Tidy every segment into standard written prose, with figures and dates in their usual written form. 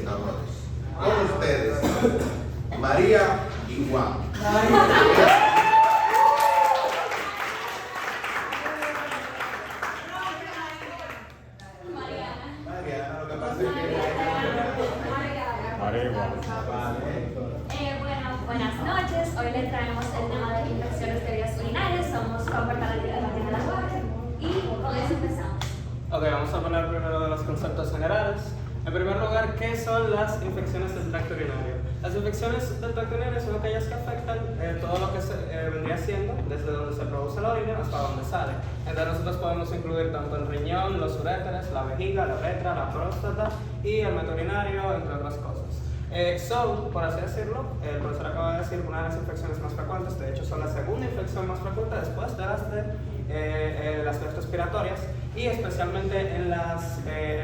presentadores. Con ustedes, María y Juan. Mariana, lo que pasa es que... Bueno, buenas noches. Hoy le traemos el tema de infecciones de vías urinarias. Somos Cooperativa de la UAS y con eso empezamos. Ok, vamos a hablar primero de los conceptos generales. En primer lugar, ¿qué son las infecciones del tracto urinario? Las infecciones del tracto urinario son aquellas que afectan todo lo que vendría siendo desde donde se produce la orina hasta donde sale. Entonces nosotros podemos incluir tanto el riñón, los uréteres, la vejiga, la uretra, la próstata y el meto urinario, entre otras cosas. Son, por así decirlo, el profesor acaba de decir, una de las infecciones más frecuentes, de hecho son la segunda infección más frecuente después de las vías respiratorias, y especialmente en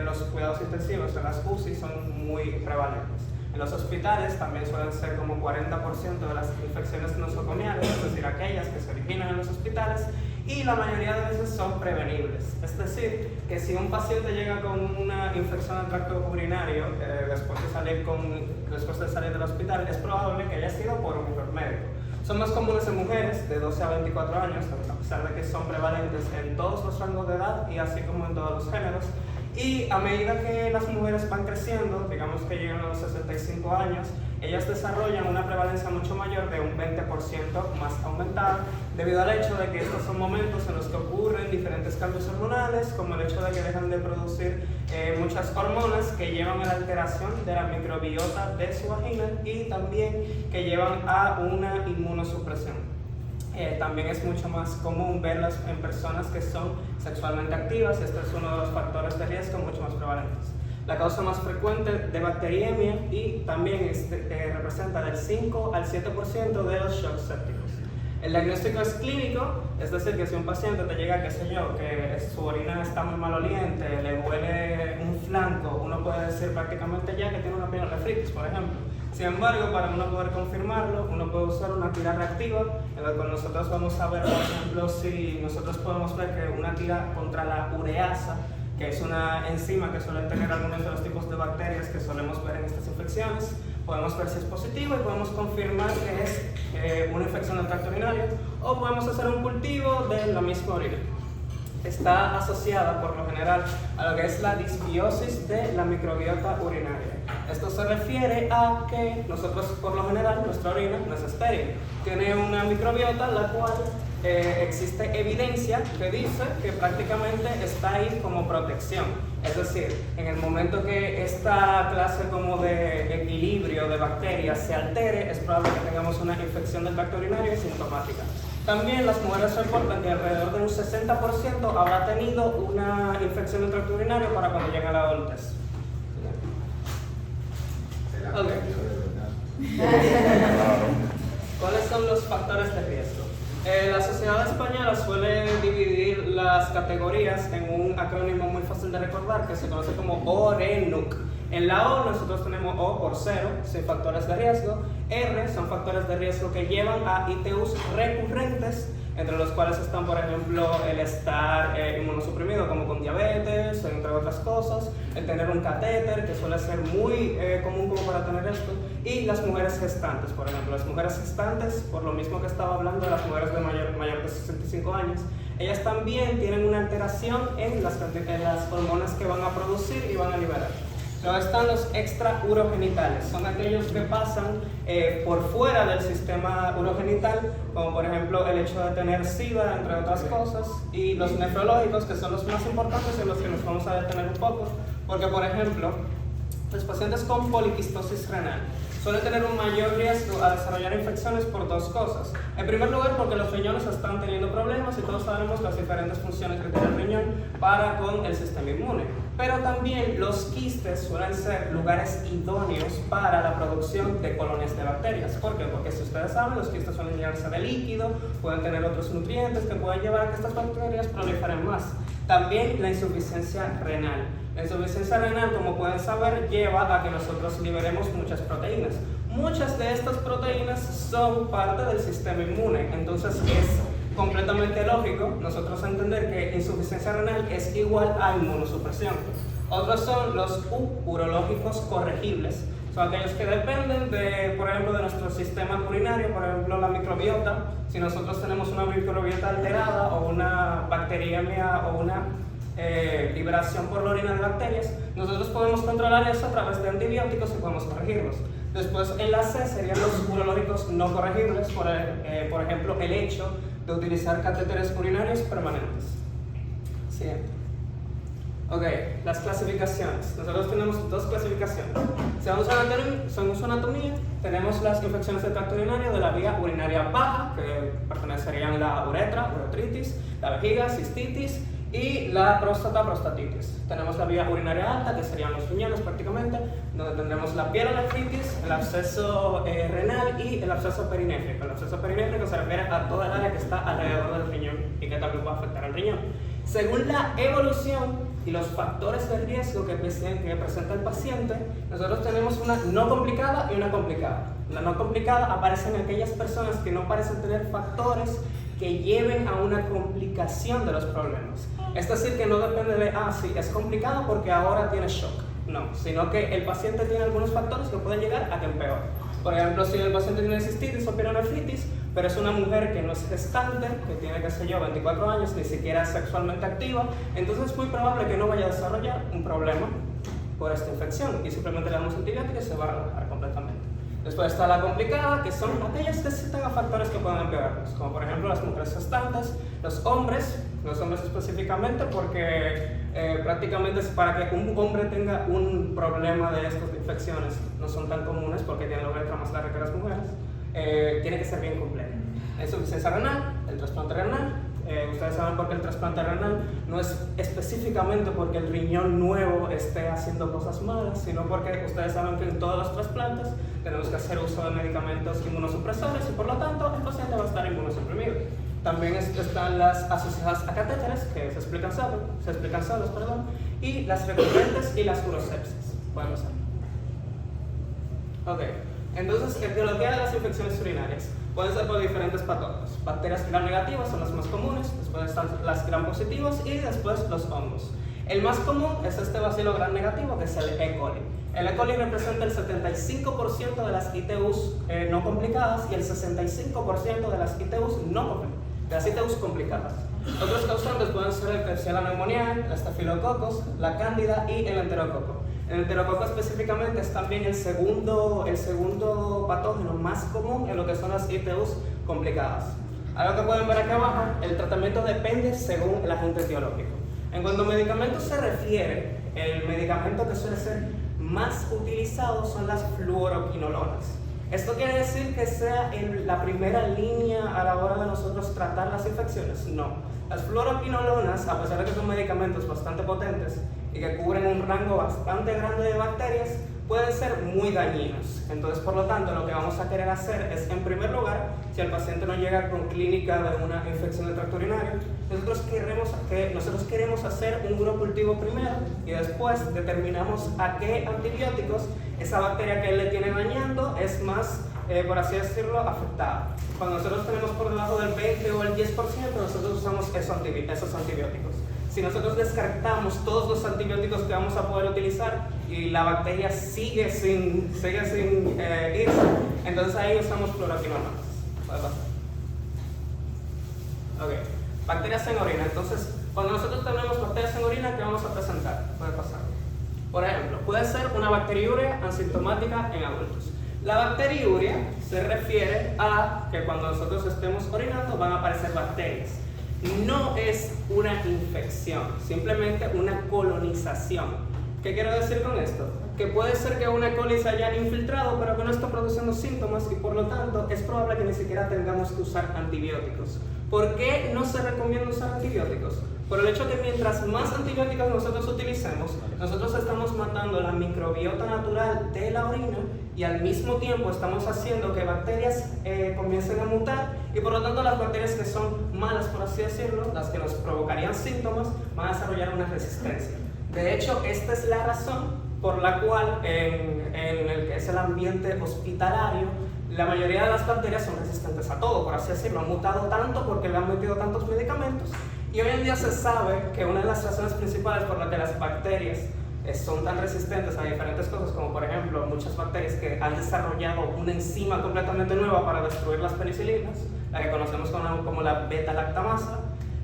los cuidados intensivos, en las UCI, son muy prevalentes. En los hospitales también suelen ser como 40% de las infecciones nosocomiales, es decir, aquellas que se originan en los hospitales, y la mayoría de veces son prevenibles. Es decir, que si un paciente llega con una infección del tracto urinario después de salir del hospital, es probable que haya sido por un error médico. Son más comunes en mujeres de 12 a 24 años, a pesar de que son prevalentes en todos los rangos de edad y así como en todos los géneros. Y a medida que las mujeres van creciendo, digamos que llegan a los 65 años, ellas desarrollan una prevalencia mucho mayor de un 20% más aumentada, debido al hecho de que estos son momentos en los que ocurren diferentes cambios hormonales, como el hecho de que dejan de producir muchas hormonas que llevan a la alteración de la microbiota de su vagina y también que llevan a una inmunosupresión. También es mucho más común verlas en personas que son sexualmente activas, y este es uno de los factores de riesgo mucho más prevalentes. La causa más frecuente de bacteriemia y también representa del 5 al 7% de los shocks sépticos. El diagnóstico es clínico, es decir, que si un paciente te llega, qué sé yo, que su orina está muy maloliente, le huele un flanco, uno puede decir prácticamente ya que tiene una pielonefritis, por ejemplo. Sin embargo, para uno poder confirmarlo, uno puede usar una tira reactiva, en la cual nosotros vamos a ver, por ejemplo, si nosotros podemos ver que una tira contra la ureasa, que es una enzima que suelen tener algunos de los tipos de bacterias que solemos ver en estas infecciones, podemos ver si es positivo y podemos confirmar que es una infección del tracto urinario, o podemos hacer un cultivo de la misma orina. Está asociada por lo general a lo que es la disbiosis de la microbiota urinaria. Esto se refiere a que nosotros, por lo general, nuestra orina no es estéril. Tiene una microbiota la cual existe evidencia que dice que prácticamente está ahí como protección. Es decir, en el momento que esta clase como de equilibrio de bacterias se altere, es probable que tengamos una infección del tracto urinario sintomática. También las mujeres reportan que alrededor de un 60% habrá tenido una infección del tracto urinario para cuando llegue a la adultez. ¿Cuáles son los factores de riesgo? La sociedad española suele dividir las categorías en un acrónimo muy fácil de recordar que se conoce como ORENUC. En la O nosotros tenemos O por 0, sin factores de riesgo. R son factores de riesgo que llevan a ITUs recurrentes, entre los cuales están, por ejemplo, el estar inmunosuprimido, como con diabetes, entre otras cosas, el tener un catéter, que suele ser muy común como para tener esto, y las mujeres gestantes, por ejemplo. Las mujeres gestantes, por lo mismo que estaba hablando de las mujeres de mayor de 65 años, ellas también tienen una alteración en las hormonas que van a producir y van a liberar. Luego están los extraurogenitales, son aquellos que pasan por fuera del sistema urogenital, como por ejemplo el hecho de tener SIDA, entre otras cosas, y los nefrológicos, que son los más importantes en los que nos vamos a detener un poco, porque por ejemplo, los pacientes con poliquistosis renal suelen tener un mayor riesgo a desarrollar infecciones por dos cosas. En primer lugar, porque los riñones están teniendo problemas y todos sabemos las diferentes funciones que tiene el riñón para con el sistema inmune. Pero también los quistes suelen ser lugares idóneos para la producción de colonias de bacterias. ¿Por qué? Porque si ustedes saben, los quistes suelen llenarse de líquido, pueden tener otros nutrientes que pueden llevar a que estas bacterias proliferen más. También la insuficiencia renal. La insuficiencia renal, como pueden saber, lleva a que nosotros liberemos muchas proteínas. Muchas de estas proteínas son parte del sistema inmune, entonces es completamente lógico nosotros entender que insuficiencia renal es igual a inmunosupresión. Otros son los urológicos corregibles. Son aquellos que dependen de, por ejemplo, de nuestro sistema urinario, por ejemplo, la microbiota. Si nosotros tenemos una microbiota alterada o una bacteriemia o una liberación por la orina de bacterias, nosotros podemos controlar eso a través de antibióticos y podemos corregirlos. Después, en la C serían los urológicos no corregibles, por ejemplo, el hecho de utilizar catéteres urinarios permanentes. Siguiente. Ok, las clasificaciones. Nosotros tenemos dos clasificaciones. Según su anatomía, tenemos las infecciones del tracto urinario de la vía urinaria baja, que pertenecerían la uretra, uretritis, la vejiga, cistitis, y la próstata, prostatitis. Tenemos la vía urinaria alta, que serían los riñones prácticamente, donde tendremos la pielonefritis, el absceso renal y el absceso perinéfrico. El absceso perinéfrico se refiere a toda el área que está alrededor del riñón y que también puede afectar al riñón. Según la evolución y los factores de riesgo que presenta el paciente, nosotros tenemos una no complicada y una complicada. La no complicada aparece en aquellas personas que no parecen tener factores que lleven a una complicación de los problemas. Es decir, que no depende de, sí, es complicado porque ahora tiene shock. No, sino que el paciente tiene algunos factores que pueden llegar a que empeore. Por ejemplo, si el paciente tiene cistitis o pielonefritis, pero es una mujer que no es gestante, que tiene, qué sé yo, 24 años, ni siquiera es sexualmente activa, entonces es muy probable que no vaya a desarrollar un problema por esta infección y simplemente le damos antibióticos y se va a relajar completamente. Después está la complicada, que son aquellas que sí tengan factores que pueden empeorarnos, como por ejemplo las mujeres gestantes, los hombres específicamente, porque prácticamente para que un hombre tenga un problema de estas infecciones, no son tan comunes porque tienen la uretra más larga que las mujeres, tiene que ser bien completo. La insuficiencia renal, el trasplante renal. Ustedes saben por qué el trasplante renal no es específicamente porque el riñón nuevo esté haciendo cosas malas, sino porque ustedes saben que en todos los trasplantes tenemos que hacer uso de medicamentos inmunosupresores y por lo tanto el paciente va a estar inmunosuprimido. También están las asociadas a catéteres, que se explican solos, y las recurrentes y las urosepsis. Pueden pasar. Ok, entonces, etiología de las infecciones urinarias. Pueden ser por diferentes patógenos. Bacterias gram negativas son las más comunes, después están las gram positivas y después los hongos. El más común es este bacilo gram negativo, que es el E. coli. El E. coli representa el 75% de las ITUs no complicadas y el 65% de las ITUs complicadas. Otros causantes pueden ser el Klebsiella pneumoniae, el Staphylococcus, la cándida y el enterococo. El enterococo específicamente es también el segundo patógeno más común en lo que son las ITUs complicadas. Algo que pueden ver acá abajo, el tratamiento depende según el agente etiológico. En cuanto a medicamentos se refiere, el medicamento que suele ser más utilizado son las fluoroquinolonas. ¿Esto quiere decir que sea la primera línea a la hora de nosotros tratar las infecciones? No. Las fluoroquinolonas, a pesar de que son medicamentos bastante potentes y que cubren un rango bastante grande de bacterias, pueden ser muy dañinos. Entonces, por lo tanto, lo que vamos a querer hacer es, en primer lugar, si el paciente no llega con clínica de una infección del tracto urinario, nosotros queremos hacer un urocultivo primero y después determinamos a qué antibióticos esa bacteria que él le tiene dañando es más, por así decirlo, afectada. Cuando nosotros tenemos por debajo del 20 o el 10%, nosotros usamos esos antibióticos. Si nosotros descartamos todos los antibióticos que vamos a poder utilizar y la bacteria sigue sin irse, entonces ahí usamos fluoroquinolonas. Puede pasar. Ok, bacterias en orina. Entonces, cuando nosotros tenemos bacterias en orina, ¿qué vamos a presentar? Puede pasar. Por ejemplo, puede ser una bacteriuria asintomática en adultos. La bacteriuria se refiere a que cuando nosotros estemos orinando van a aparecer bacterias. No es una infección, simplemente una colonización. ¿Qué quiero decir con esto? Que puede ser que una coli se haya infiltrado, pero que no está produciendo síntomas y por lo tanto es probable que ni siquiera tengamos que usar antibióticos. ¿Por qué no se recomienda usar antibióticos? Por el hecho que mientras más antibióticos nosotros utilicemos, nosotros estamos matando la microbiota natural de la orina y al mismo tiempo estamos haciendo que bacterias comiencen a mutar y por lo tanto las bacterias que son malas, por así decirlo, las que nos provocarían síntomas, van a desarrollar una resistencia. De hecho, esta es la razón por la cual en el que es el ambiente hospitalario, la mayoría de las bacterias son resistentes a todo, por así decirlo. Han mutado tanto porque le han metido tantos medicamentos. Y hoy en día se sabe que una de las razones principales por las que las bacterias son tan resistentes a diferentes cosas como por ejemplo muchas bacterias que han desarrollado una enzima completamente nueva para destruir las penicilinas, la que conocemos como la beta-lactamasa.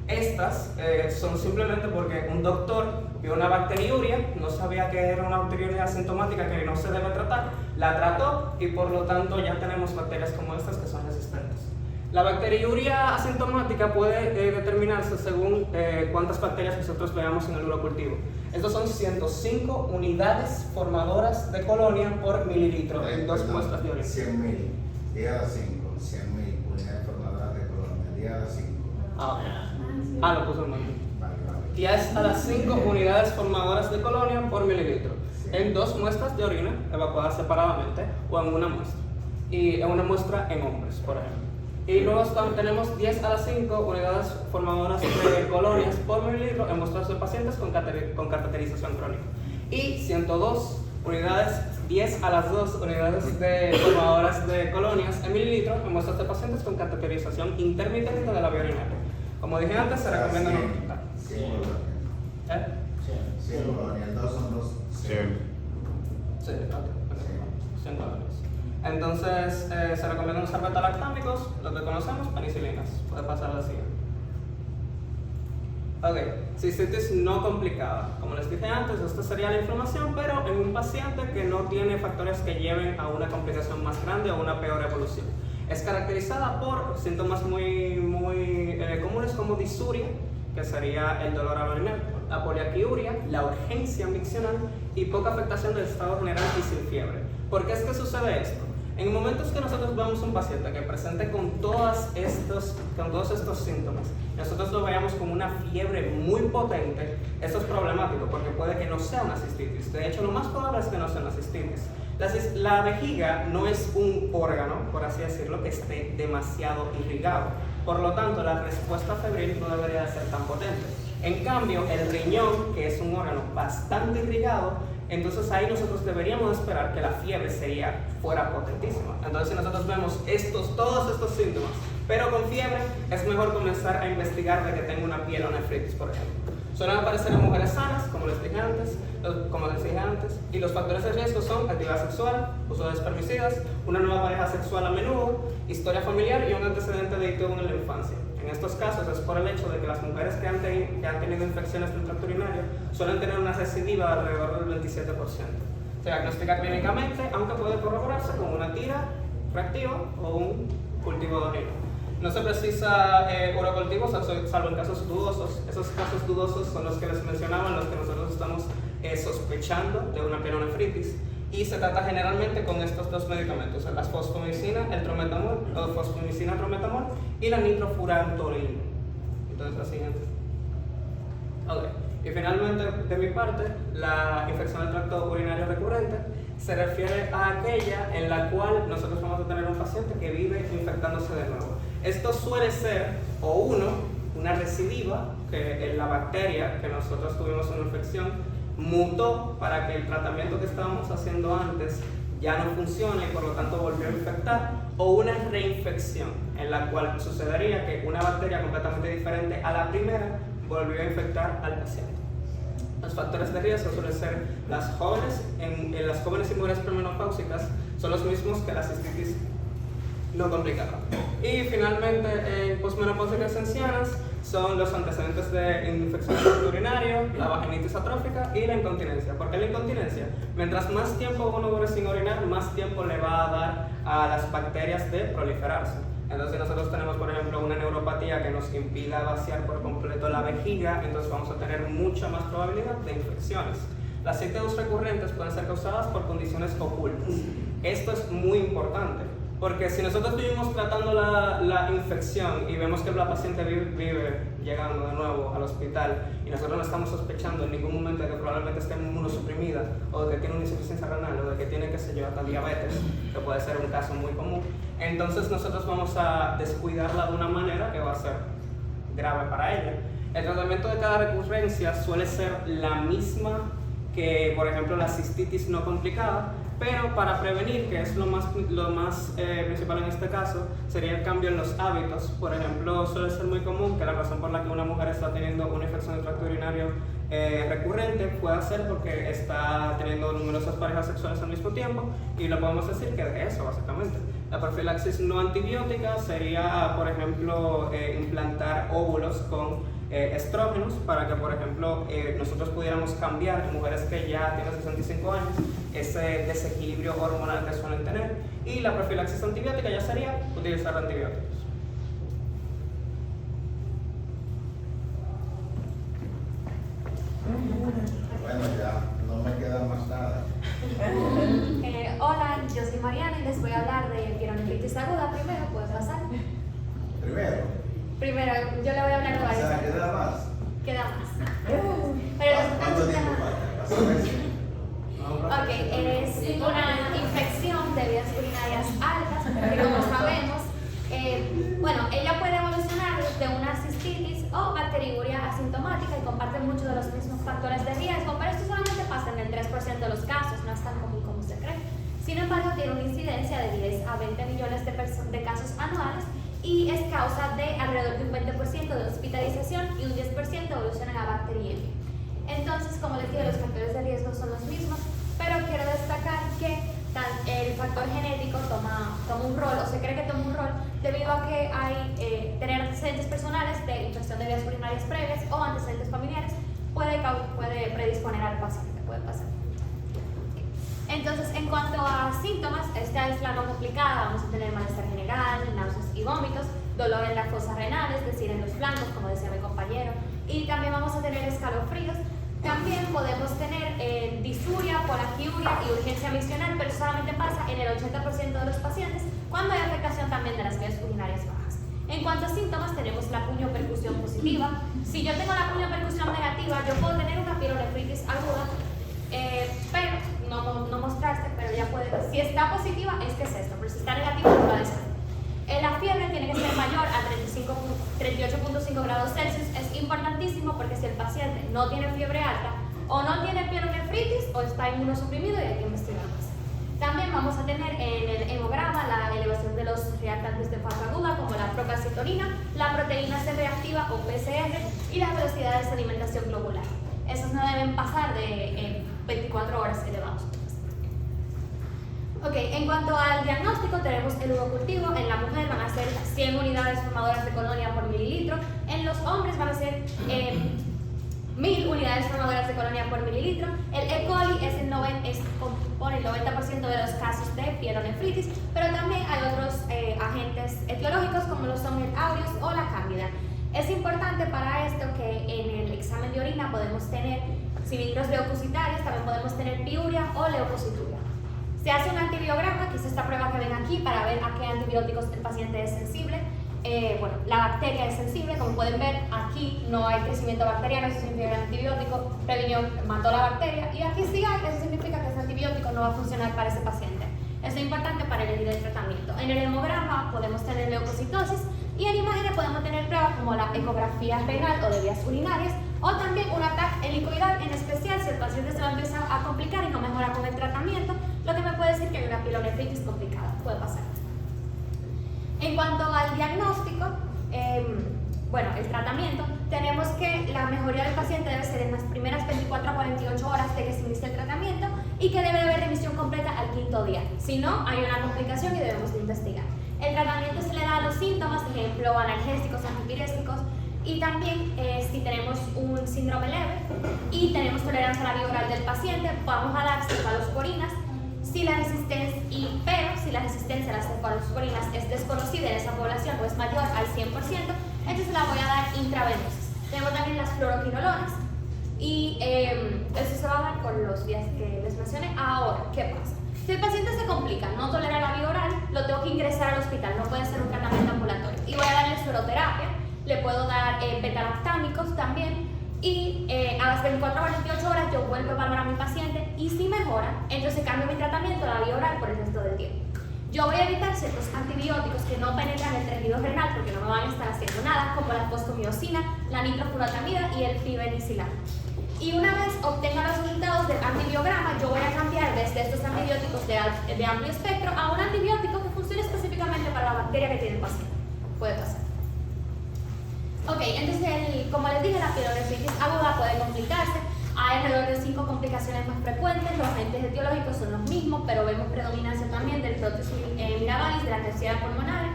Estas son simplemente porque un doctor vio una bacteriuria, no sabía que era una bacteriuria asintomática que no se debe tratar, la trató y por lo tanto ya tenemos bacterias como estas que son resistentes. La bacteriuria asintomática puede determinarse según cuántas bacterias nosotros veamos en el urocultivo. Estos son 105 unidades formadoras de colonia por mililitro en 2 muestras de orina. 100.000, día a las 5, 100.000 unidades formadoras de colonia, día a las 5. Lo puso el mando. Vale. 10 a las 5 unidades formadoras de colonia por mililitro en 2 muestras de orina evacuadas separadamente o en una muestra. Y en una muestra en hombres, por ejemplo. Y luego tenemos 10 a las 5 unidades formadoras de colonias por mililitro en muestras de pacientes con cateterización crónica. Y 102 unidades, 10 a las 2 unidades formadoras de colonias en mililitro en muestras de pacientes con cateterización intermitente de la vía urinaria. Como dije antes, se recomienda no quitar. 100 colonias. 100 colonias, 2 son 2. Sí, 100 colonias. Entonces, se recomiendan usar beta-lactámicos, los que conocemos, penicilinas. Puede pasar a la siguiente. Ok, cistitis no complicada. Como les dije antes, esta sería la inflamación, pero en un paciente que no tiene factores que lleven a una complicación más grande o una peor evolución. Es caracterizada por síntomas muy comunes como disuria, que sería el dolor al orinar, la poliaquiuria, la urgencia miccional y poca afectación del estado general y sin fiebre. ¿Por qué es que sucede esto? En momentos que nosotros vemos un paciente que presente con todos estos síntomas, nosotros lo veamos con una fiebre muy potente, esto es problemático porque puede que no sea una cistitis. De hecho, lo más probable es que no sea una cistitis. La vejiga no es un órgano, por así decirlo, que esté demasiado irrigado. Por lo tanto, la respuesta febril no debería ser tan potente. En cambio, el riñón, que es un órgano bastante irrigado, entonces ahí nosotros deberíamos esperar que la fiebre fuera potentísima. Entonces, si nosotros vemos todos estos síntomas, pero con fiebre, es mejor comenzar a investigar de que tenga una pielonefritis, por ejemplo. Suelen aparecer en mujeres sanas, como les dije antes, y los factores de riesgo son actividad sexual, uso de espermicidas, una nueva pareja sexual a menudo, historia familiar y un antecedente de ITU en la infancia. En estos casos es por el hecho de que las mujeres que han tenido infecciones del tracto urinario suelen tener una recidiva de alrededor del 27%. Se diagnostica clínicamente, aunque puede corroborarse con una tira reactiva o un cultivo de orina. No se precisa urocultivo salvo en casos dudosos. Esos casos dudosos son los que les mencionaba, en los que nosotros estamos sospechando de una pielonefritis. Y se trata generalmente con estos 2 medicamentos, la fosfomicina, trometamol y la nitrofurantoína. Entonces, la siguiente. Okay. Y finalmente, de mi parte, la infección del tracto urinario recurrente se refiere a aquella en la cual nosotros vamos a tener un paciente que vive infectándose de nuevo. Esto suele ser una recidiva, que la bacteria que nosotros tuvimos una infección mutó para que el tratamiento que estábamos haciendo antes ya no funcione y por lo tanto volvió a infectar, o una reinfección en la cual sucedería que una bacteria completamente diferente a la primera volvió a infectar al paciente. Los factores de riesgo suelen ser las jóvenes y mujeres premenopáusicas, son los mismos que la cistitis no complicada. Y finalmente, en posmenopáusicas ancianas son los antecedentes de infección del tracto urinario, la vaginitis atrófica y la incontinencia. ¿Por qué la incontinencia? Mientras más tiempo uno dure sin orinar, más tiempo le va a dar a las bacterias de proliferarse. Entonces, si nosotros tenemos, por ejemplo, una neuropatía que nos impida vaciar por completo la vejiga, entonces vamos a tener mucha más probabilidad de infecciones. Las ITUs recurrentes pueden ser causadas por condiciones ocultas. Esto es muy importante, porque si nosotros vivimos tratando la infección y vemos que la paciente vive llegando de nuevo al hospital y nosotros no estamos sospechando en ningún momento de que probablemente esté inmunosuprimida o de que tiene una insuficiencia renal o de que tiene, qué sé yo, hasta diabetes, que puede ser un caso muy común, entonces nosotros vamos a descuidarla de una manera que va a ser grave para ella. El tratamiento de cada recurrencia suele ser la misma que, por ejemplo, la cistitis no complicada, pero para prevenir, que es lo más principal en este caso, sería el cambio en los hábitos. Por ejemplo, suele ser muy común que la razón por la que una mujer está teniendo una infección del tracto urinario recurrente, puede ser porque está teniendo numerosas parejas sexuales al mismo tiempo y le podemos decir que de eso básicamente. La profilaxis no antibiótica sería, por ejemplo, implantar óvulos con estrógenos para que, por ejemplo, nosotros pudiéramos cambiar en mujeres que ya tienen 65 años ese desequilibrio hormonal que suelen tener. Y la profilaxis antibiótica ya sería utilizar antibióticos. Bueno, ya no me queda más nada. Hola, yo soy Mariana y les voy a hablar de pielonefritis aguda. Primero, ¿puedes pasar? Primero, yo le voy a hablar de O sea, varios. ¿queda más? Queda más. Pero ¿Cuánto tiempo falta? Ok, es una infección de vías urinarias altas, que como sabemos, bueno, ella puede evolucionar de una cistitis o bacteriuria asintomática y comparte muchos de los mismos factores de riesgo, pero esto solamente pasa en el 3% de los casos, no es tan común como se cree. Sin embargo, tiene una incidencia de 10 a 20 millones de casos anuales y es causa de alrededor de un 20% de hospitalización y un 10% evoluciona en la bacteriemia. Entonces, como les dije, los factores de riesgo son los mismos, pero quiero destacar que el factor genético toma un rol, o se cree que toma un rol, debido a que hay tener antecedentes personales de infección de vías urinarias previas o antecedentes familiares puede predisponer al paciente, puede pasar. Entonces, en cuanto a síntomas, esta es la más complicada. Vamos a tener malestar general, náuseas y vómitos, dolor en las fosas renales, es decir, en los flancos, como decía mi compañero, y también vamos a tener escalofríos. También podemos tener disuria, polaquiuria y urgencia misional, pero solamente pasa en el 80% de los pacientes cuando hay afectación también de las vías urinarias bajas. En cuanto a síntomas, tenemos la puniopercusión positiva. Si yo tengo la puniopercusión negativa, yo puedo tener una pielonefritis aguda, pero no mostrarse, pero ya puede. Si está positiva, es que es esto, pero si está negativa, no va a ser. La fiebre tiene que ser mayor a 38.5 grados Celsius. Es importantísimo porque si el paciente no tiene fiebre alta o no tiene pielonefritis o está inmunosuprimido, y hay que investigar más. También vamos a tener en el hemograma la elevación de los reactantes de fase aguda como la procalcitonina, la proteína C reactiva o PCR y las velocidades de alimentación globular. Esos no deben pasar de 24 horas elevados. Ok, en cuanto al diagnóstico, tenemos el urocultivo. En la mujer van a ser 100 unidades formadoras de colonia por mililitro. En los hombres van a ser 1000 unidades formadoras de colonia por mililitro. El E. coli compone el 90% de los casos de pielonefritis, pero también hay otros agentes etiológicos como lo son el aureus o la cándida. Es importante para esto que en el examen de orina podemos tener cilindros leucocitarios, también podemos tener piuria o leucocituria. Se hace un antibiograma, que es esta prueba que ven aquí, para ver a qué antibióticos el paciente es sensible. Bueno, la bacteria es sensible, como pueden ver, aquí no hay crecimiento bacteriano, eso significa que el antibiótico previnió, mató la bacteria, y aquí sí hay, eso significa que ese antibiótico no va a funcionar para ese paciente. Eso es importante para elegir el tratamiento. En el hemograma podemos tener leucocitosis y en imágenes podemos tener pruebas como la ecografía renal o de vías urinarias o también un ataque helicoidal, en especial si el paciente se va a empezar a complicar y no mejora con el tratamiento, lo que me puede decir que hay una pielonefritis complicada, puede pasar. En cuanto al diagnóstico, bueno, el tratamiento, tenemos que la mejoría del paciente debe ser en las primeras 24 a 48 horas de que se inicie el tratamiento y que debe haber remisión completa al 5º día. Si no, hay una complicación y debemos de investigar. El tratamiento se le da a los síntomas, por ejemplo, analgésicos, antipiréticos, y también si tenemos un síndrome leve y tenemos tolerancia a la vía oral del paciente, vamos a dar cefalosporinas. Si la resistencia a las cefalosporinas es desconocida en esa población o es mayor al 100%, entonces la voy a dar intravenosa. Tenemos también las fluoroquinolonas y eso se va a dar con los días que les mencioné. Ahora, ¿qué pasa? Si el paciente se complica, no tolera la vía oral, lo tengo que ingresar al hospital, no puede ser un tratamiento ambulatorio. Y voy a darle fluoroterapia, le puedo dar beta-lactámicos también, y a las 24 o 48 horas yo vuelvo a evaluar a mi paciente y si mejora, entonces cambio mi tratamiento a la vía oral por el resto del tiempo. Yo voy a evitar ciertos antibióticos que no penetran el tejido renal porque no me van a estar haciendo nada, como la foscomiosina, la nitrofurantolamida y el flibenicidina. Y una vez obtenga los resultados del antibiograma, yo voy a cambiar desde estos antibióticos de amplio espectro a un antibiótico que funcione específicamente para la bacteria que tiene el paciente. Puede pasar. Ok, entonces, como les dije, la pielonefritis aguda puede complicarse. Hay alrededor de 5 complicaciones más frecuentes. Los agentes etiológicos son los mismos, pero vemos predominancia también del protus mirabilis, de la terciaria pulmonar,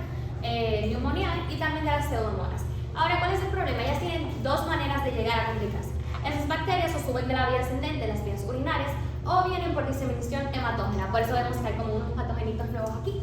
neumonía y también de las pseudomonas. Ahora, ¿cuál es el problema? Ellas tienen dos maneras de llegar a complicarse. Esas bacterias o suben de la vía ascendente, las vías urinarias, o vienen por diseminación hematógena. Por eso vemos que hay como unos patogenitos nuevos aquí.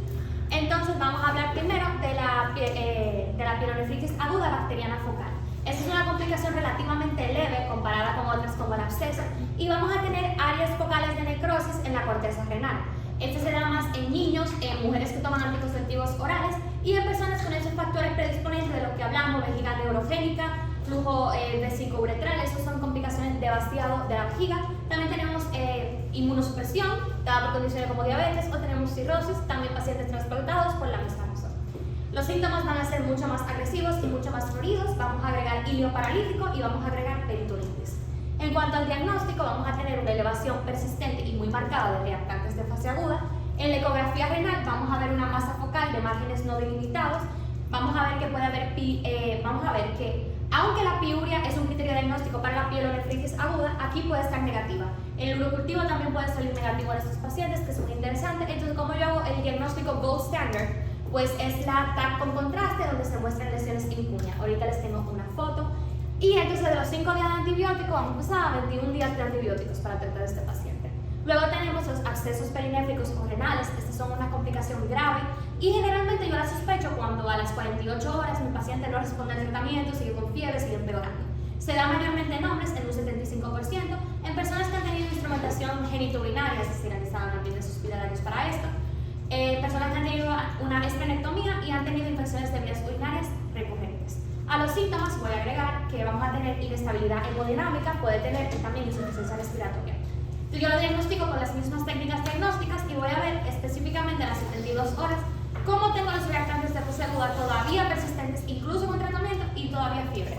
Entonces vamos a hablar primero de la pielonefritis aguda bacteriana focal. Esta es una complicación relativamente leve comparada con otras como el absceso, y vamos a tener áreas focales de necrosis en la corteza renal. Este se da más en niños, en mujeres que toman anticonceptivos orales y en personas con esos factores predisponentes de los que hablamos, vejiga neurogénica, flujo vesicouretral. Esas son complicaciones de vaciado de la vejiga. También tenemos inmunosupresión, dada por condiciones como diabetes, o tenemos cirrosis, también pacientes transplantados por la misma razón. Los síntomas van a ser mucho más agresivos y mucho más floridos. Vamos a agregar ilio paralítico y vamos a agregar peritonitis. En cuanto al diagnóstico, vamos a tener una elevación persistente y muy marcada de reactantes de fase aguda. En la ecografía renal vamos a ver una masa focal de márgenes no delimitados. Vamos a ver que puede haber aunque la piuria es un criterio diagnóstico para la pielonefritis aguda, aquí puede estar negativa. El urocultivo también puede salir negativo en estos pacientes, que es muy interesante. Entonces, como yo hago el diagnóstico gold standard, pues es la TAC con contraste, donde se muestran lesiones en cuña. Ahorita les tengo una foto. Y entonces, de los 5 días de antibiótico, vamos a pasar a 21 días de antibióticos para tratar a este paciente. Luego tenemos los abscesos perinéfricos o renales. Estas son una complicación grave y generalmente yo la sospecho cuando a las 48 horas mi paciente no responde al tratamiento, sigue con fiebre, sigue empeorando. Se da mayormente en hombres, en un 75%, en personas que han tenido instrumentación genitourinaria, es decir, necesitaban ambientes hospitalarios para esto, personas que han tenido una esplenectomía y han tenido infecciones de vías urinarias recurrentes. A los síntomas voy a agregar que vamos a tener inestabilidad hemodinámica, puede tener también insuficiencia respiratoria. Yo lo diagnostico con las mismas técnicas diagnósticas y voy a ver específicamente a las 72 horas cómo tengo los reactantes de fase aguda todavía persistentes, incluso con tratamiento, y todavía fiebre.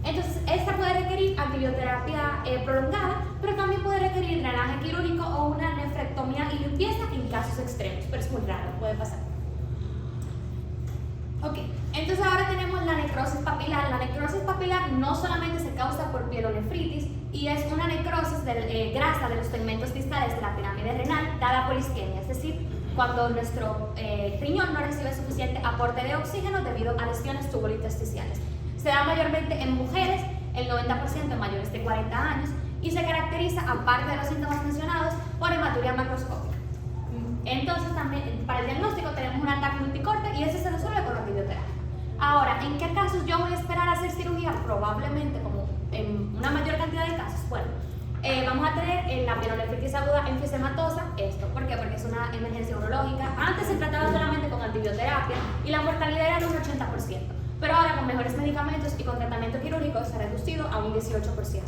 Entonces, esta puede requerir antibioterapia prolongada, pero también puede requerir drenaje quirúrgico o una nefrectomía y limpieza en casos extremos, pero es muy raro, puede pasar. Ok, entonces ahora tenemos la necrosis papilar. La necrosis papilar no solamente se causa por pielonefritis y es una necrosis grasa de los segmentos distales de la pirámide renal dada por isquemia, es decir, cuando nuestro riñón no recibe suficiente aporte de oxígeno debido a lesiones tubointersticiales. Se da mayormente en mujeres, el 90% mayores de 40 años, y se caracteriza, aparte de los síntomas mencionados, por hematuria macroscópica. Entonces, también para el diagnóstico tenemos un ataque multicorte y ese se resuelve con antibioterapia. Ahora, ¿en qué casos yo voy a esperar a hacer cirugía? Probablemente, como en una mayor cantidad de casos. Bueno, vamos a tener la pielonefritis aguda enfisematosa. ¿Esto por qué? Porque es una emergencia urológica. Antes se trataba solamente con antibioterapia y la mortalidad era de un 80%. Pero ahora, con mejores medicamentos y con tratamiento quirúrgico, se ha reducido a un 18%.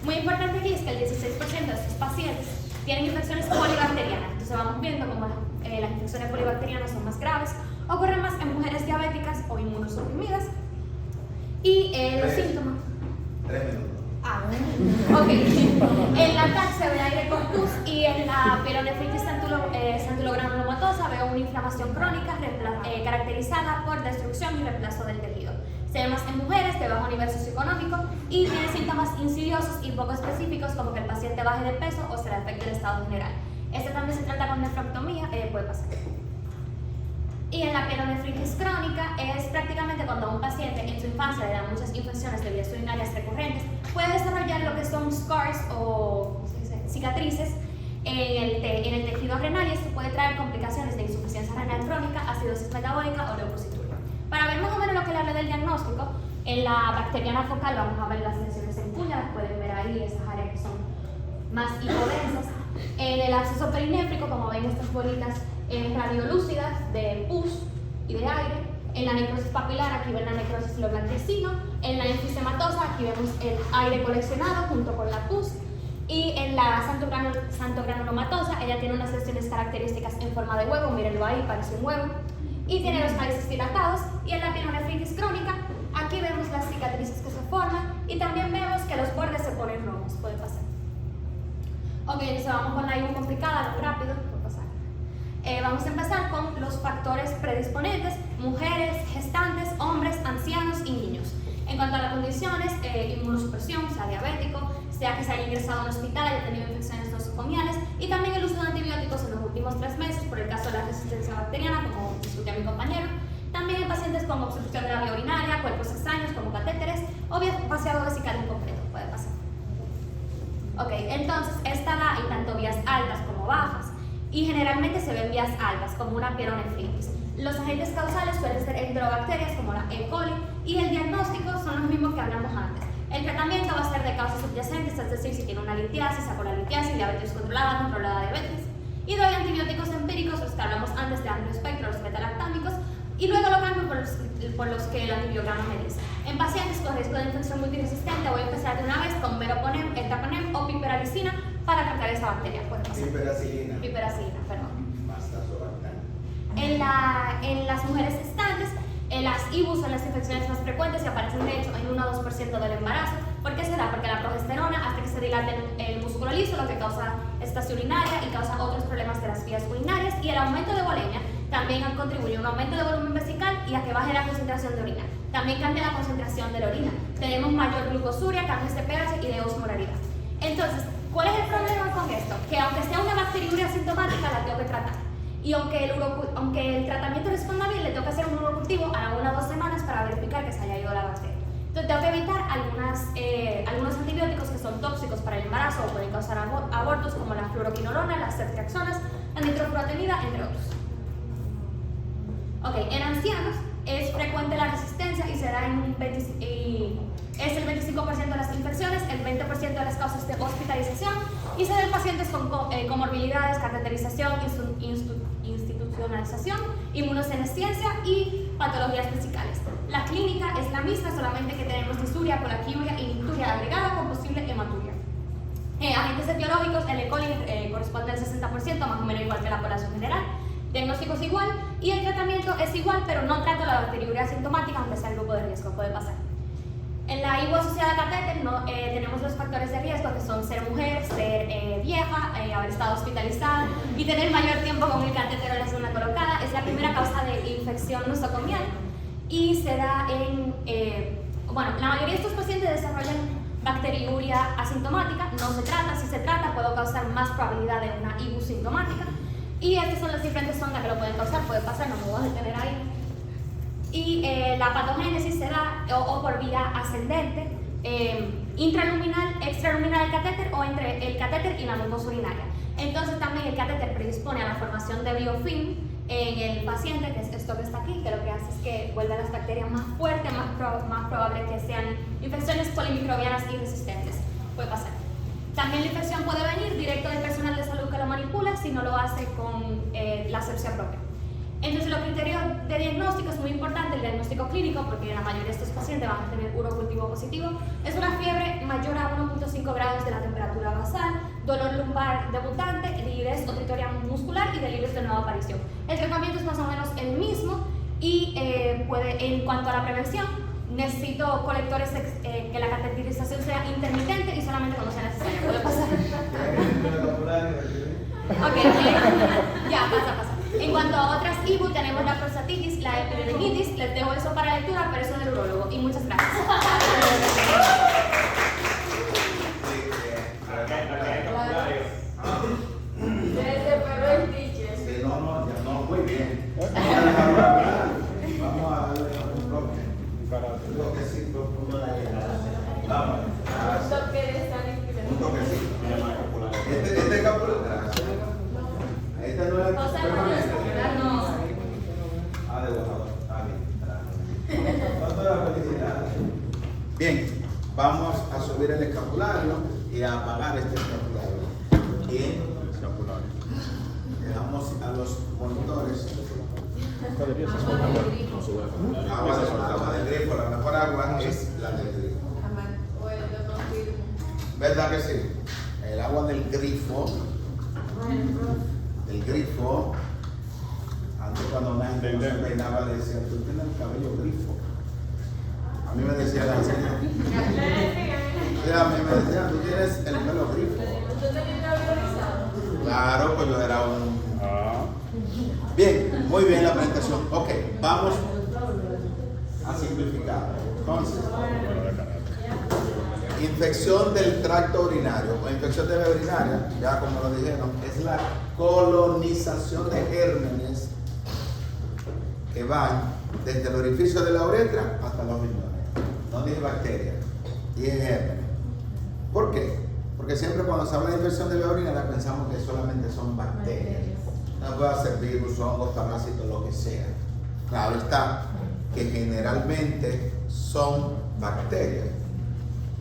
Muy importante aquí es que el 16% de estos pacientes tienen infecciones polibacterianas. Entonces vamos viendo cómo las infecciones polibacterianas son más graves, ocurren más en mujeres diabéticas o inmunosuprimidas. Y los síntomas. 3 minutos. Ok. En la TAC se ve aire con pus y en la pielonefritis centulogranulomatosa veo una inflamación crónica caracterizada por destrucción y reemplazo del tejido. Se ve más en mujeres de bajo nivel socioeconómico y tiene síntomas insidiosos y poco específicos, como que el paciente baje de peso o se le afecte el estado general. Este también se trata con nefrectomía, puede pasar. Y en la pielonefritis crónica es prácticamente cuando a un paciente en su infancia le dan muchas infecciones de vías urinarias recurrentes, puede desarrollar lo que son scars o cicatrices en el tejido renal, y esto puede traer complicaciones de insuficiencia renal crónica, acidosis metabólica o leucocituria. Para ver más o menos lo que le hablé del diagnóstico, en la bacteriana focal vamos a ver las lesiones en cuña, las pueden ver ahí, esas áreas que son más hipodensas. En el absceso perinéfrico, como ven, estas bolitas radiolúcidas de pus y de aire. En la necrosis papilar, aquí ven la necrosis siloblanquecino. En la enfisematosa, aquí vemos el aire coleccionado junto con la pus. Y en la santogranulomatosa, ella tiene unas lesiones características en forma de huevo, mírenlo ahí, parece un huevo. Y tiene los maíces dilatados. Y en la pielonefritis crónica, aquí vemos las cicatrices que se forman y también vemos que los bordes se ponen rojos, puede pasar. Ok, entonces vamos con la IU complicada, rápido, puede pasar. Vamos a empezar con los factores predisponentes: mujeres, gestantes, hombres, ancianos y niños. En cuanto a las condiciones, inmunosupresión, sea diabético, sea que se haya ingresado a un hospital, haya tenido infecciones nosocomiales, y también el uso de antibióticos en los últimos 3 meses, por el caso de la resistencia bacteriana, como discutió mi compañero. También en pacientes con obstrucción de la vía urinaria, cuerpos extraños como catéteres o vaciado vesical incompleto, puede pasar. Ok, entonces esta da en tanto vías altas como bajas, y generalmente se ven vías altas como una pielonefritis. Los agentes causales suelen ser enterobacterias como la E. coli, y el diagnóstico son los mismos que hablamos antes. El tratamiento va a ser de causas subyacentes, es decir, si tiene una litiasis, saco la litiasis, diabetes controlada diabetes, y doy antibióticos empíricos, los que hablamos antes de amplio espectro, los metalactámicos, y luego lo cambio por los que el antibiograma me dice. En pacientes con riesgo de infección multiresistente voy a empezar de una vez con meroponem, etapanem o piperalicina para tratar esa bacteria. Piperacilina. Piperacilina, perdón. Bastazobactam. En las mujeres gestantes, las IBU son las infecciones más frecuentes y aparecen de hecho en 1 o 2% del embarazo. ¿Por qué será? Porque la progesterona hace que se dilate el músculo liso, lo que causa estasia urinaria y causa otros problemas de las vías urinarias, y el aumento de volemia también contribuye a un aumento de volumen vesical y a que baje la concentración de orina. También cambia la concentración de la orina. Tenemos mayor glucosuria, cambios de pH y de osmolaridad. Entonces, ¿cuál es el problema con esto? Que aunque sea una bacteriuria asintomática, la tengo que tratar. Y aunque el tratamiento responda bien, le tengo que hacer un urocultivo a 1 o 2 semanas para verificar que se haya ido la bacteria. Entonces, tengo que evitar algunos antibióticos que son tóxicos para el embarazo o pueden causar abortos, como la fluoroquinolona, las ceftriaxonas, la nitrofurantolamida, entre otros. Ok, en ancianos es frecuente la resistencia y se da es el 25% de las infecciones, el 20% de las causas de hospitalización, y se da en pacientes con comorbilidades, cateterización, institucionalización, inmunosenescencia y patologías vesicales. La clínica es la misma, solamente que tenemos disuria, colaquiuria y nicturia agregada con posible hematuria. Agentes etiológicos, el E. coli corresponde al 60%, más o menos igual que la población general. Diagnóstico es igual y el tratamiento es igual, pero no trato la bacteriuria asintomática, aunque sea el grupo de riesgo, puede pasar. En la IBU asociada a catéter tenemos los factores de riesgo, que son ser mujer, ser vieja, haber estado hospitalizada y tener mayor tiempo con el catéter o la zona colocada. Es la primera causa de infección nosocomial y se da la mayoría de estos pacientes desarrollan bacteriuria asintomática, no se trata, si se trata puede causar más probabilidad de una IBU sintomática. Y estas son las diferentes ondas que lo pueden causar, puede pasar, no me voy a detener ahí. Y la patogénesis se da o por vía ascendente, intraluminal, extraluminal del catéter o entre el catéter y la mucosa urinaria. Entonces también el catéter predispone a la formación de biofilm en el paciente, que es esto que está aquí, que lo que hace es que vuelve a las bacterias más fuertes, más probable que sean infecciones polimicrobianas y resistentes. Puede pasar. También la infección puede venir directo del personal de salud que lo manipula si no lo hace con la asepsia propia. Entonces, los criterios de diagnóstico es muy importante, el diagnóstico clínico, porque la mayoría de estos pacientes van a tener urocultivo positivo. Es una fiebre mayor a 1.5 grados de la temperatura basal, dolor lumbar debutante, delirios o tritoria muscular y delirios de nueva aparición. El tratamiento es más o menos el mismo y en cuanto a la prevención, necesito colectores que la cateterización sea intermitente y solamente cuando sea necesario. ¿Puede pasar? Ok, ya, pasa. En cuanto a otras IBU, tenemos la prostatitis, la epididimitis. Les dejo eso para lectura, pero eso es del urólogo. Y muchas gracias. No, muy bien. Vamos a darle un toquecito. Un toquecito. Este escapular. Este no es permanente. Ah, de bojador. Ah, bien. Toda la felicidad. Bien, vamos a subir el escapulario y a apagar este escapulario. Y le damos a los monitores agua del grifo. La mejor agua es la del grifo. ¿Verdad que sí? El agua del grifo. Antes cuando una gente no se peinaba le decía, tú tienes el cabello grifo. A mí me decían así. Sí, a mí me decían, tú tienes el pelo grifo. Claro, pues yo era un... Bien, muy bien la presentación. Ok, vamos a simplificar. Entonces, Infección del tracto urinario o infección de vía urinaria, ya como lo dijeron, es la colonización de gérmenes que van desde el orificio de la uretra hasta los riñones. No dije bacterias, dije gérmenes. ¿Por qué? Porque siempre cuando se habla de infección de vía urinaria pensamos que solamente son bacterias. No puede ser virus, hongos, parásitos, lo que sea. Claro está que generalmente son bacterias.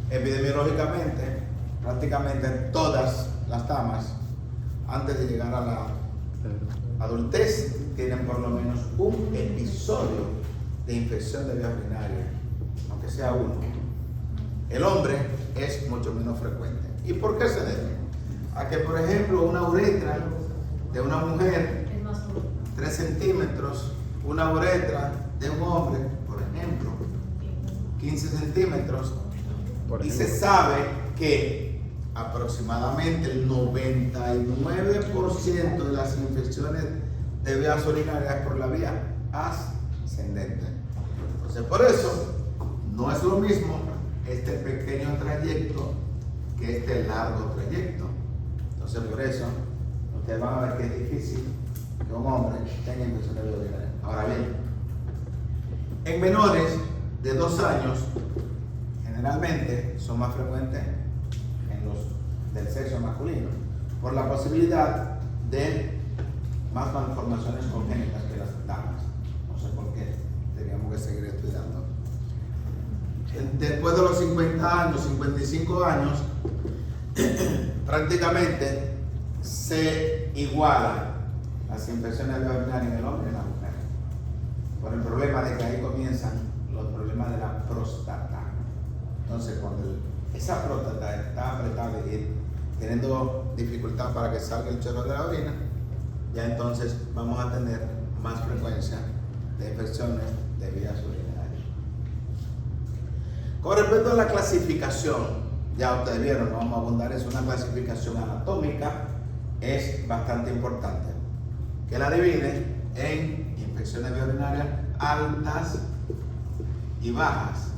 Epidemiológicamente, prácticamente todas las damas, antes de llegar a la adultez, tienen por lo menos un episodio de infección de vía urinaria, aunque sea uno. El hombre es mucho menos frecuente. ¿Y por qué se debe? A que, por ejemplo, una uretra de una mujer, 3 centímetros, una uretra de un hombre, por ejemplo, 15 centímetros, y se sabe que aproximadamente el 99% de las infecciones de vías urinarias es por la vía ascendente. Entonces, por eso, no es lo mismo este pequeño trayecto que este largo trayecto. Entonces, por eso, ustedes van a ver que es difícil que un hombre tenga infección de vía urinaria. Ahora bien, en menores de 2 años, generalmente son más frecuentes en los del sexo masculino, por la posibilidad de más malformaciones congénitas que las damas. No sé por qué, teníamos que seguir estudiando. Después de los 50 años, 55 años, prácticamente se igualan las infecciones de vía urinaria en el hombre y en la mujer, por el problema de que ahí comienzan los problemas de la próstata. Entonces, cuando esa próstata está apretada y teniendo dificultad para que salga el chorro de la orina, ya entonces vamos a tener más frecuencia de infecciones de vías urinarias. Con respecto a la clasificación, ya ustedes vieron, no vamos a abundar, es una clasificación anatómica, es bastante importante, que la divide en infecciones de vía urinaria altas y bajas.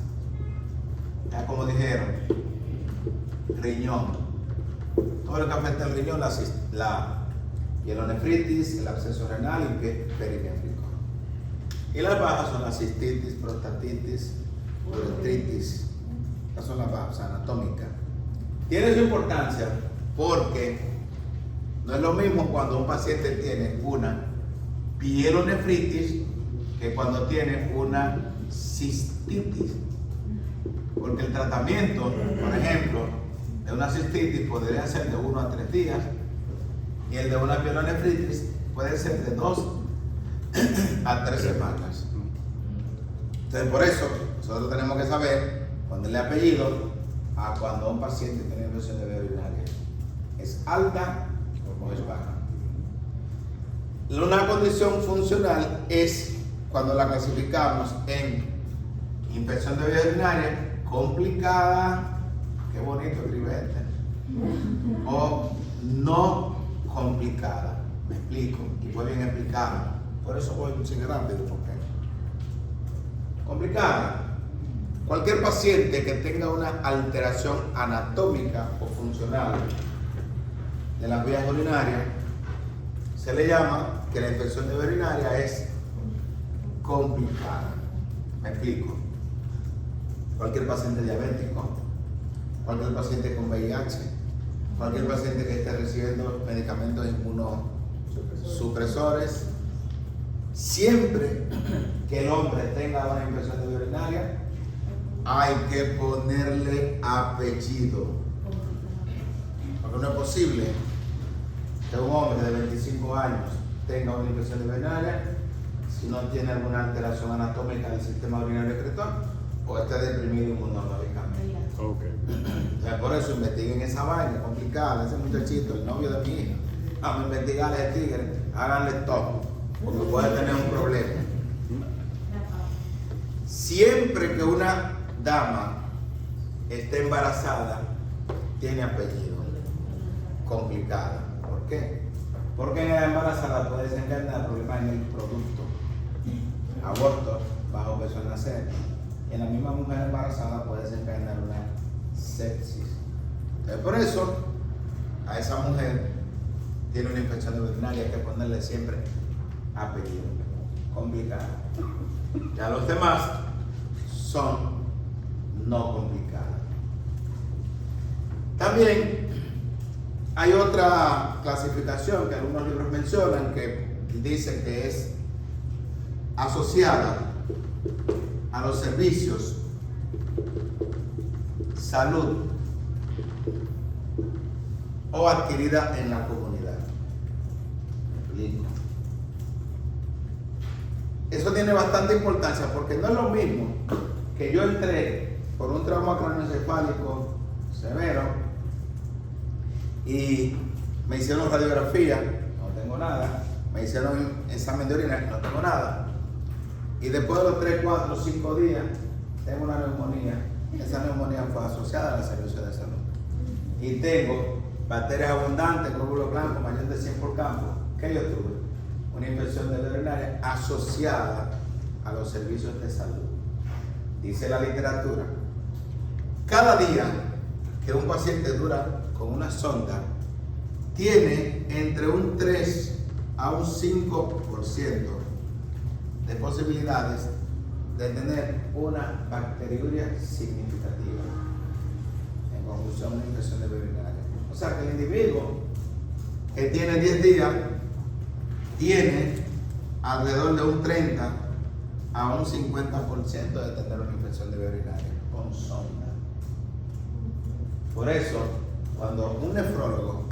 Ya como dijeron, riñón, todo lo que afecta al riñón, la pielonefritis, el absceso renal y perinéfrico. Y las bajas son la cistitis, prostatitis, uretritis. Estas son las bajas anatómicas. Tiene su importancia porque no es lo mismo cuando un paciente tiene una pielonefritis que cuando tiene una cistitis. Porque el tratamiento, por ejemplo, de una cistitis podría ser de 1 a 3 días y el de una pielonefritis puede ser de 2 a 3 semanas. Entonces, por eso, nosotros tenemos que saber ponerle apellido a cuando un paciente tiene infección de vía urinaria. ¿Es alta o es baja? Una condición funcional es cuando la clasificamos en infección de vía urinaria complicada, qué bonito escribirte, o no complicada. Me explico, y fue bien explicado. Por eso voy sin rápido, porque complicada. Cualquier paciente que tenga una alteración anatómica o funcional de las vías urinarias, se le llama que la infección de vía urinaria es complicada. Me explico. Cualquier paciente diabético, cualquier paciente con VIH, cualquier paciente que esté recibiendo medicamentos inmunosupresores, siempre que el hombre tenga una infección de vía urinaria, hay que ponerle apellido. Porque no es posible que un hombre de 25 años tenga una infección de vía urinaria si no tiene alguna alteración anatómica del sistema urinario excretor o esté deprimido inmunológicamente. Okay. O sea, por eso investiguen esa vaina complicada, ese muchachito, el novio de mi hija. Vamos a investigar a ese tigre, háganle todo, porque puede tener un problema. Siempre que una dama esté embarazada, tiene apellido. Complicada. ¿Por qué? Porque en la embarazada puede desencadenar problemas en el producto. Abortos bajo peso al nacer. En la misma mujer embarazada puede desencadenar una sepsis. Entonces, por eso, a esa mujer tiene una infección urinaria, hay que ponerle siempre apellido, complicado. Ya los demás son no complicadas. También hay otra clasificación que algunos libros mencionan que dicen que es asociada a los servicios, salud o adquirida en la comunidad. ¿Me explico? Eso tiene bastante importancia porque no es lo mismo que yo entré por un trauma craneoencefálico severo y me hicieron radiografía, no tengo nada, me hicieron examen de orina, no tengo nada, y después de los 3, 4, 5 días tengo una neumonía. Esa neumonía fue asociada al servicio de salud y tengo bacterias abundantes, glóbulos blancos mayor de 100 por campo. ¿Qué yo tuve? Una infección de vía urinaria asociada a los servicios de salud. Dice la literatura, cada día que un paciente dura con una sonda tiene entre un 3 a un 5% de posibilidades de tener una bacteriuria significativa. En conclusión, una infección de vía urinaria. O sea que el individuo que tiene 10 días tiene alrededor de un 30 a un 50% de tener una infección de vía urinaria con sonda. Por eso, cuando un nefrólogo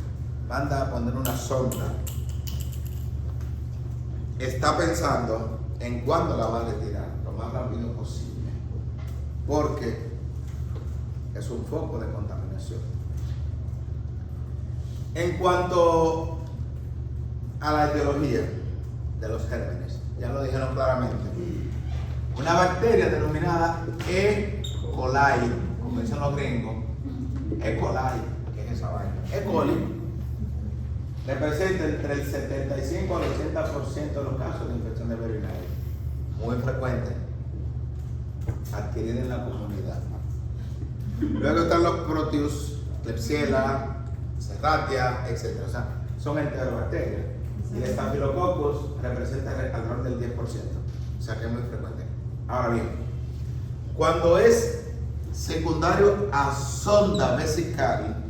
manda a poner una sonda, está pensando en cuándo la va a retirar, lo más rápido posible, porque es un foco de contaminación. En cuanto a la etiología de los gérmenes, ya lo dijeron claramente, una bacteria denominada E. coli, como dicen los gringos, E. coli, ¿qué es esa vaina? E. coli representa entre el 75 al 80% de los casos de infección de vía urinaria, muy frecuente, adquirida en la comunidad. Luego están los Proteus, Klebsiella, Serratia, etc. O sea, son enterobacterias. Y el Staphylococcus representa alrededor del 10%. O sea que es muy frecuente. Ahora bien, cuando es secundario a sonda vesical,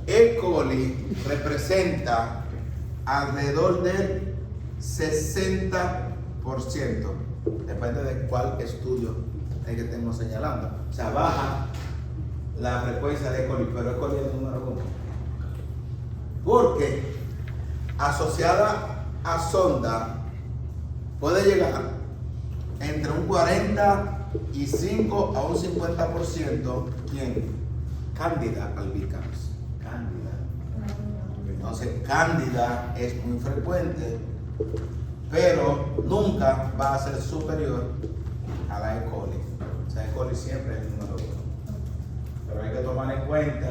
E. coli representa alrededor del 60%. Depende de cuál estudio es que estemos señalando. O sea, baja la frecuencia de E. coli, pero E. coli es el número 1. Porque asociada a sonda puede llegar entre un 45 a un 50%, ¿quién? Candida albicans. Cándida. Entonces, cándida es muy frecuente, pero nunca va a ser superior a la E. coli. O sea, E. coli siempre es el número 1. Pero hay que tomar en cuenta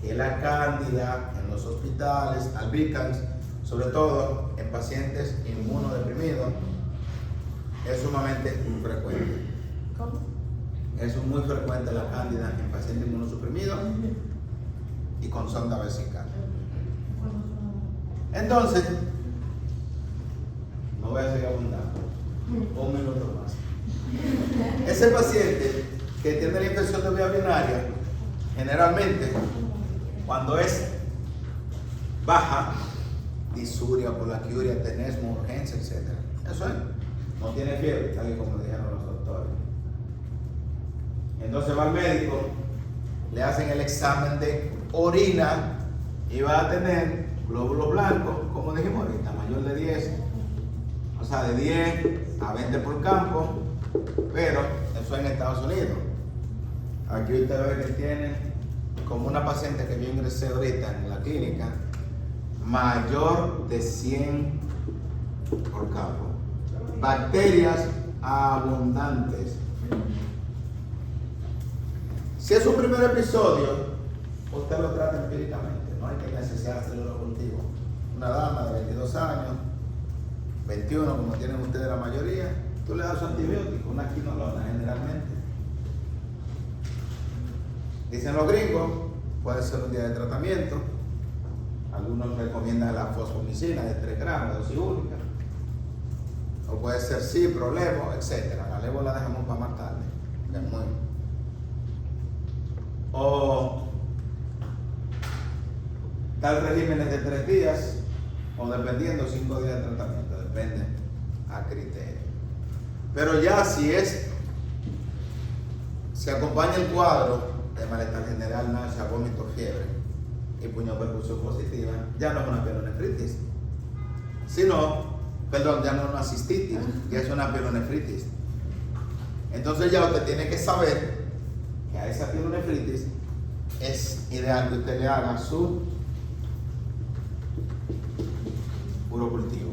que la cándida en los hospitales, albicans, sobre todo en pacientes inmunodeprimidos, es sumamente frecuente. ¿Cómo? Es muy frecuente la cándida en pacientes inmunosuprimidos y con sonda vesical. Entonces, no voy a seguir abundando. Un minuto más. Ese paciente que tiene la infección de vía urinaria, generalmente, cuando es baja, disuria, polaquiuria, tenesmo, urgencia, etc. Eso es. No tiene fiebre, tal y como dijeron los doctores. Entonces va al médico, le hacen el examen de orina y va a tener glóbulos blancos, como dijimos ahorita, mayor de 10, o sea, de 10 a 20 por campo, pero eso en Estados Unidos. Aquí usted ve que tiene, como una paciente que yo ingresé ahorita en la clínica, mayor de 100 por campo. Bacterias abundantes. Si es un primer episodio, usted lo trata empíricamente, no hay que necesidad de lo cultivo. Una dama de 22 años, 21 como tienen ustedes la mayoría, tú le das su antibiótico, una quinolona generalmente. Dicen los gringos, puede ser un día de tratamiento. Algunos recomiendan la fosfomicina de 3 gramos, dosis única. O puede ser cipro, levo, etc. La levo la dejamos para más tarde, que es muy. O tal régimen de 3 días, o dependiendo 5 días de tratamiento, depende a criterio. Pero ya si acompaña el cuadro de malestar general, náusea, vómito, fiebre y puño-percusión positiva, ya no es una pielonefritis, ya no es una cistitis, ya es una pielonefritis. Entonces ya usted tiene que saber que a esa pielonefritis es ideal que usted le haga su urocultivo.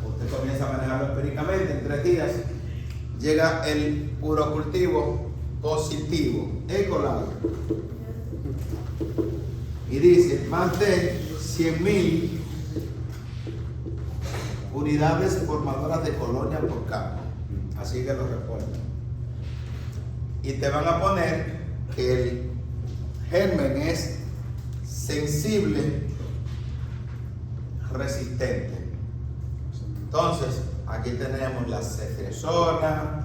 Usted comienza a manejarlo empíricamente, en 3 días llega el urocultivo positivo, Ecolab, y dice más de 100.000 unidades formadoras de colonia por campo, así que lo recuerden. Y te van a poner que el germen es sensible, resistente. Entonces, aquí tenemos la ceftriaxona,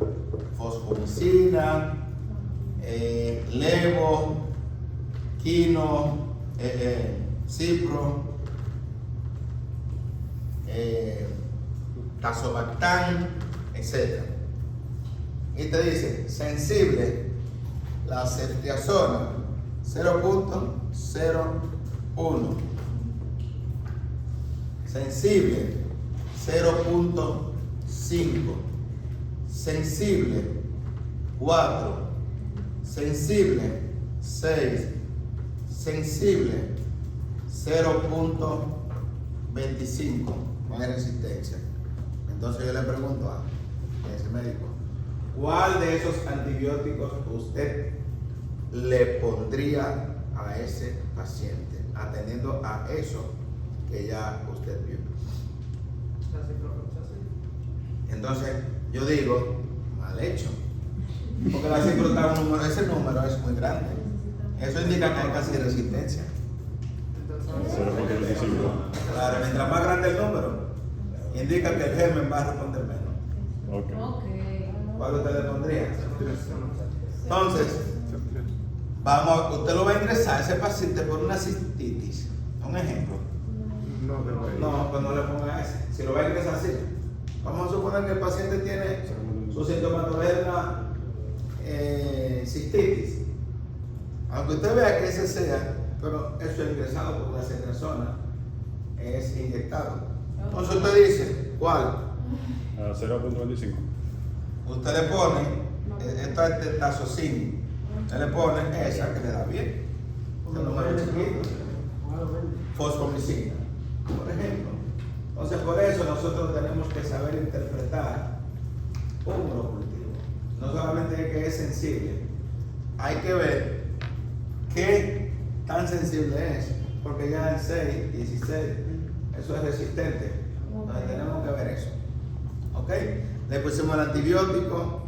fosfomicina, levo, quino, cipro, tazobactam, etc. Y te dice, sensible, la ceftriaxona 0.01, sensible 0.5, sensible 4, sensible 6, sensible 0.25, no hay resistencia. Entonces yo le pregunto a ese médico, ¿cuál de esos antibióticos usted le pondría a ese paciente, atendiendo a eso que ya usted vio? Entonces yo digo, mal hecho, porque la cifra está ese número es muy grande. Eso indica que hay casi resistencia. Claro, mientras más grande el número, indica que el germen va a responder menos. ¿Cuál usted le pondría? Entonces, usted lo va a ingresar a ese paciente por una cistitis. Un ejemplo. No, pues no le ponga ese. Si lo va a ingresar así. Vamos a suponer que el paciente tiene su sintomatología de una cistitis. Aunque usted vea que ese sea, pero eso es ingresado por una ceftriaxona, es inyectado. Entonces usted dice, ¿cuál? 0.25. Usted le pone, esta es tetazocin, usted le pone esa que le da bien, el número chiquito, fosfomicina, por ejemplo. Entonces por eso nosotros tenemos que saber interpretar un urocultivo. No solamente que es sensible, hay que ver qué tan sensible es, porque ya en 6, 16, eso es resistente. Entonces tenemos que ver eso. ¿Ok? Le pusimos el antibiótico,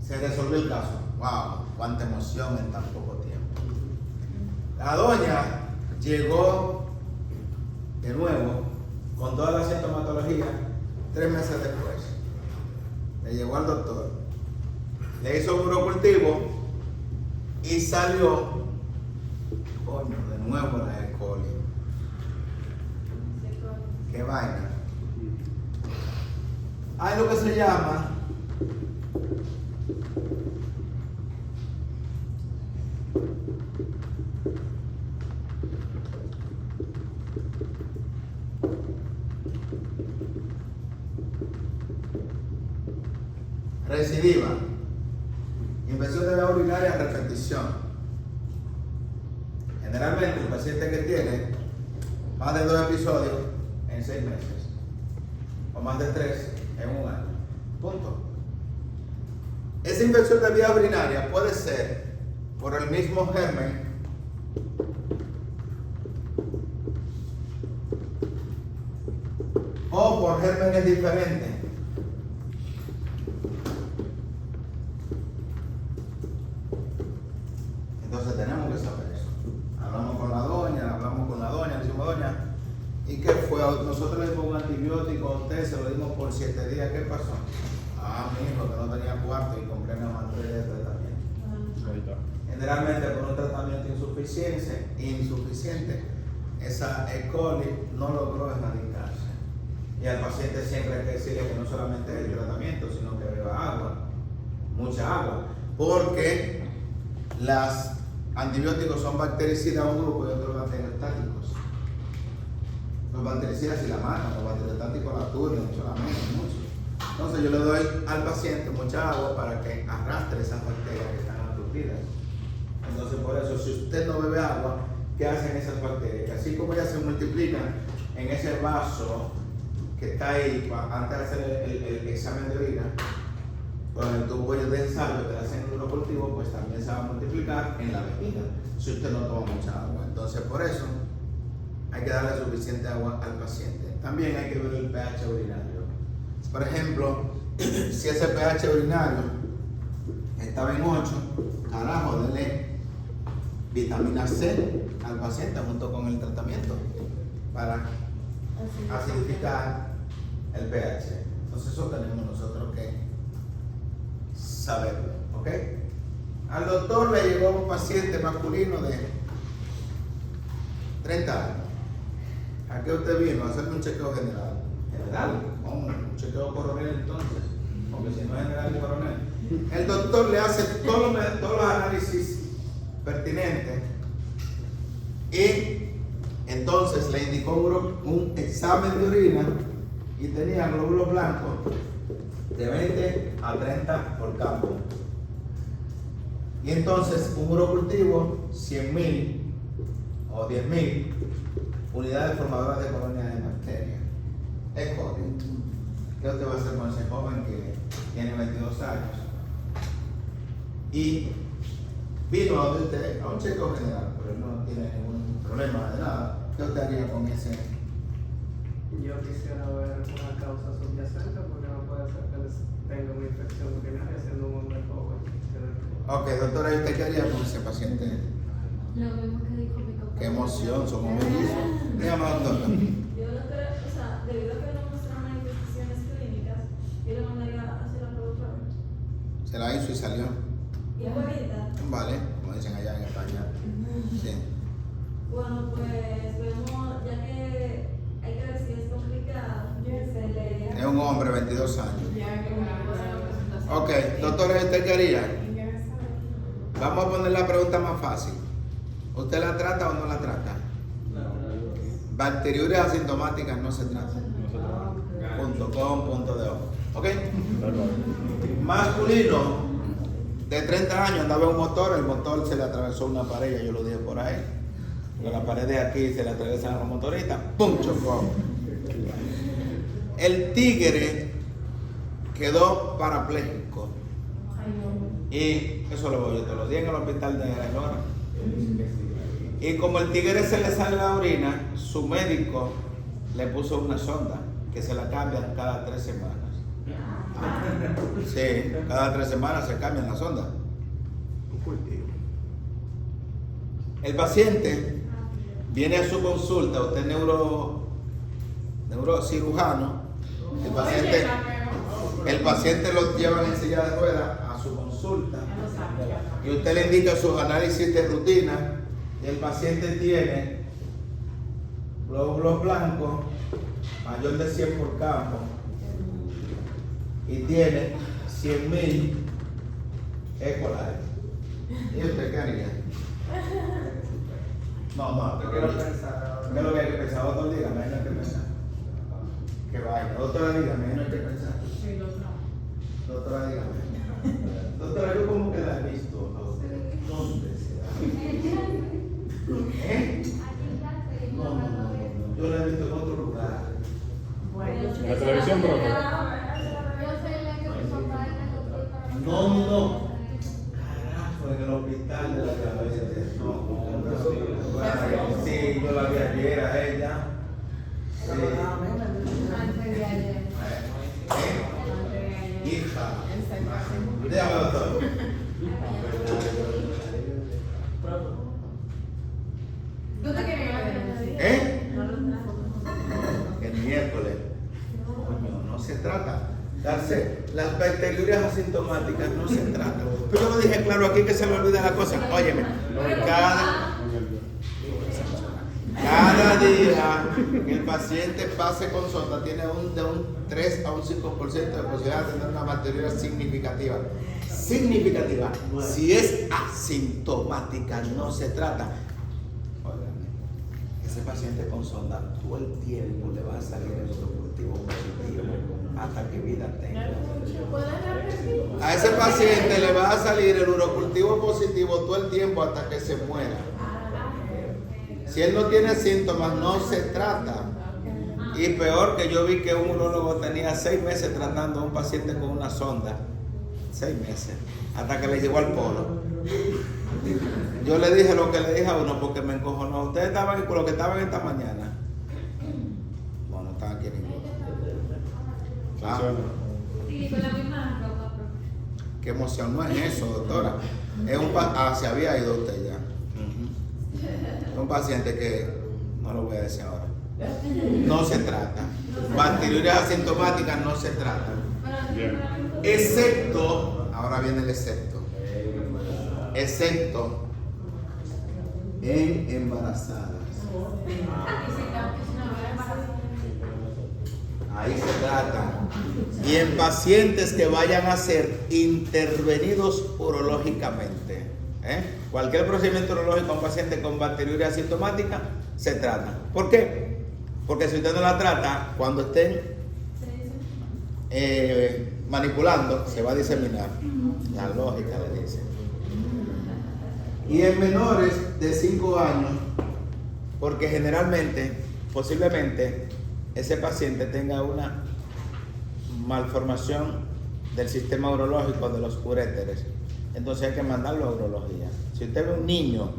se resolvió el caso. ¡Wow! ¡Cuánta emoción en tan poco tiempo! La doña llegó de nuevo con toda la sintomatología 3 meses después. Le llegó al doctor, le hizo un urocultivo y salió, coño, de nuevo la E. coli. ¡Qué vaina! Hay lo que se llama recidiva, infección de la urinaria a repetición. Generalmente el paciente que tiene más de 2 episodios en 6 meses o más de 3 en un año. Punto. Esa infección de vía urinaria puede ser por el mismo germen o por gérmenes diferentes. nosotros le dimos un antibiótico a usted, se lo dimos por 7 días, ¿qué pasó? Ah, mijo, que no tenía cuarto y compré una materia de tratamiento. Ahí está. Generalmente con un tratamiento insuficiente, esa E. coli no logró erradicarse. Y al paciente siempre hay que decirle que no solamente es el tratamiento, sino que beba agua, mucha agua, porque los antibióticos son bactericidas un grupo y otros bacteriostáticos. Los bactericidas y la mano, los bacteriostáticos la turnan solamente mucho. Entonces yo le doy al paciente mucha agua para que arrastre esas bacterias que están aturdidas. Entonces por eso, si usted no bebe agua, ¿qué hacen esas bacterias? Que así como ellas se multiplican en ese vaso que está ahí antes de hacer el examen de orina, con el tubo de ensayo que le hacen en un cultivo, pues también se va a multiplicar en la vejiga si usted no toma mucha agua. Entonces por eso hay que darle suficiente agua al paciente. También hay que ver el pH urinario. Por ejemplo, si ese pH urinario estaba en 8, carajo, denle vitamina C al paciente junto con el tratamiento para acidificar el pH. Entonces eso tenemos nosotros que saberlo, ¿ok? Al doctor le llegó un paciente masculino de 30 años. ¿A qué usted vino? A hacerle un chequeo general. ¿General? Un chequeo coronel entonces, porque si no es general y coronel. El doctor le hace todos los análisis pertinentes y entonces le indicó un examen de orina y tenía glóbulos blancos de 20 a 30 por campo. Y entonces un urocultivo 100.000 o 10.000 unidades formadoras de colonias de bacterias. Es código. ¿Qué usted va a hacer con ese joven que tiene 22 años? Y vino a donde usted, a un chequeo general, pero no tiene ningún problema de nada. ¿Qué usted haría con ese? Yo quisiera ver una causa subyacente porque no puede ser que tenga una infección urinaria siendo un hombre joven. Ok, doctora, ¿y usted qué haría con ese paciente? Lo mismo que dijo mi compañero. Qué emoción, somos mellizos. Dígame, doctora. Yo no creo, o sea, debido a que no mostraron manifestaciones clínicas, yo le mandaría a hacer la prueba otra vez. Se la hizo y salió. ¿Y es bonita? Vale, como dicen allá en España. Sí. Bueno, pues vemos, ya que hay que ver si es complicado, se le... Es un hombre, 22 años. Ok, doctora, ¿usted qué haría? Vamos a poner la pregunta más fácil. ¿Usted la trata o no la trata? Bacteriurias asintomáticas no se tratan. Punto com, punto de ojo. ¿Ok? Masculino de 30 años andaba en un motor, el motor se le atravesó una pared, ya yo lo dije por ahí. Porque la pared de aquí se le atraviesa a la motorista, ¡pum! Chocó. El tigre quedó parapléjico. Y eso lo voy yo todos los días en el hospital de Lora. Y como el tigre se le sale la orina, su médico le puso una sonda que se la cambian cada 3 semanas. Sí, cada 3 semanas se cambian la sonda. El paciente viene a su consulta, usted es neurocirujano, el paciente lo lleva en silla de ruedas a su consulta y usted le indica sus análisis de rutina y el paciente tiene glóbulos blancos mayor de 100 por campo y tiene 100.000 E. coli. ¿Y usted qué haría? No, te quiero pensar. ¿Qué es lo que hay que pensar? Doctor, dígame, no hay que pensar. ¿Qué vaina? Doctora, dígame, no hay que pensar. Doctora, dígame. Doctora, yo como que la he visto. ¿Dónde será? ¿Eh? No. Yo la he visto en otro lugar. En la televisión, profe. No. Carajo, en el hospital de la cabeza. No. Sí, yo la vi ayer a ella. Sí. Hija. Dígame, doctor. Las bacteriurias asintomáticas no se tratan. Pero yo lo dije claro aquí que se me olvida la cosa. Óyeme, cada día que el paciente pase con sonda tiene de un 3 a un 5% de posibilidad de tener una bacteriuria significativa. Significativa. Si es asintomática, no se trata. Óigame, ese paciente con sonda todo el tiempo le va a salir el urocultivo positivo hasta que vida tenga. A ese paciente le va a salir el urocultivo positivo todo el tiempo hasta que se muera. Si él no tiene síntomas, no se trata. Y peor, que yo vi que un urólogo tenía 6 meses tratando a un paciente con una sonda. 6 meses. Hasta que le llegó al polo. Yo le dije lo que le dije a uno porque me encojonó. Ustedes estaban con lo que estaban esta mañana. Bueno, no están aquí ninguno. Sí, con la misma ropa. Qué emoción, no es eso, doctora. Es se había ido usted ya. Es un paciente que no lo voy a decir ahora. No se trata. Bacteriurias asintomáticas no se tratan. Bien. Excepto, ahora viene el excepto. Excepto en embarazadas. Ahí se trata. Y en pacientes que vayan a ser intervenidos urológicamente. Cualquier procedimiento urológico a un paciente con bacteriuria asintomática se trata. ¿Por qué? Porque si usted no la trata, cuando estén manipulando, se va a diseminar. La lógica le dice. Y en menores de 5 años, porque generalmente, posiblemente, ese paciente tenga una malformación del sistema urológico de los uréteres. Entonces hay que mandarlo a urología. Si usted ve un niño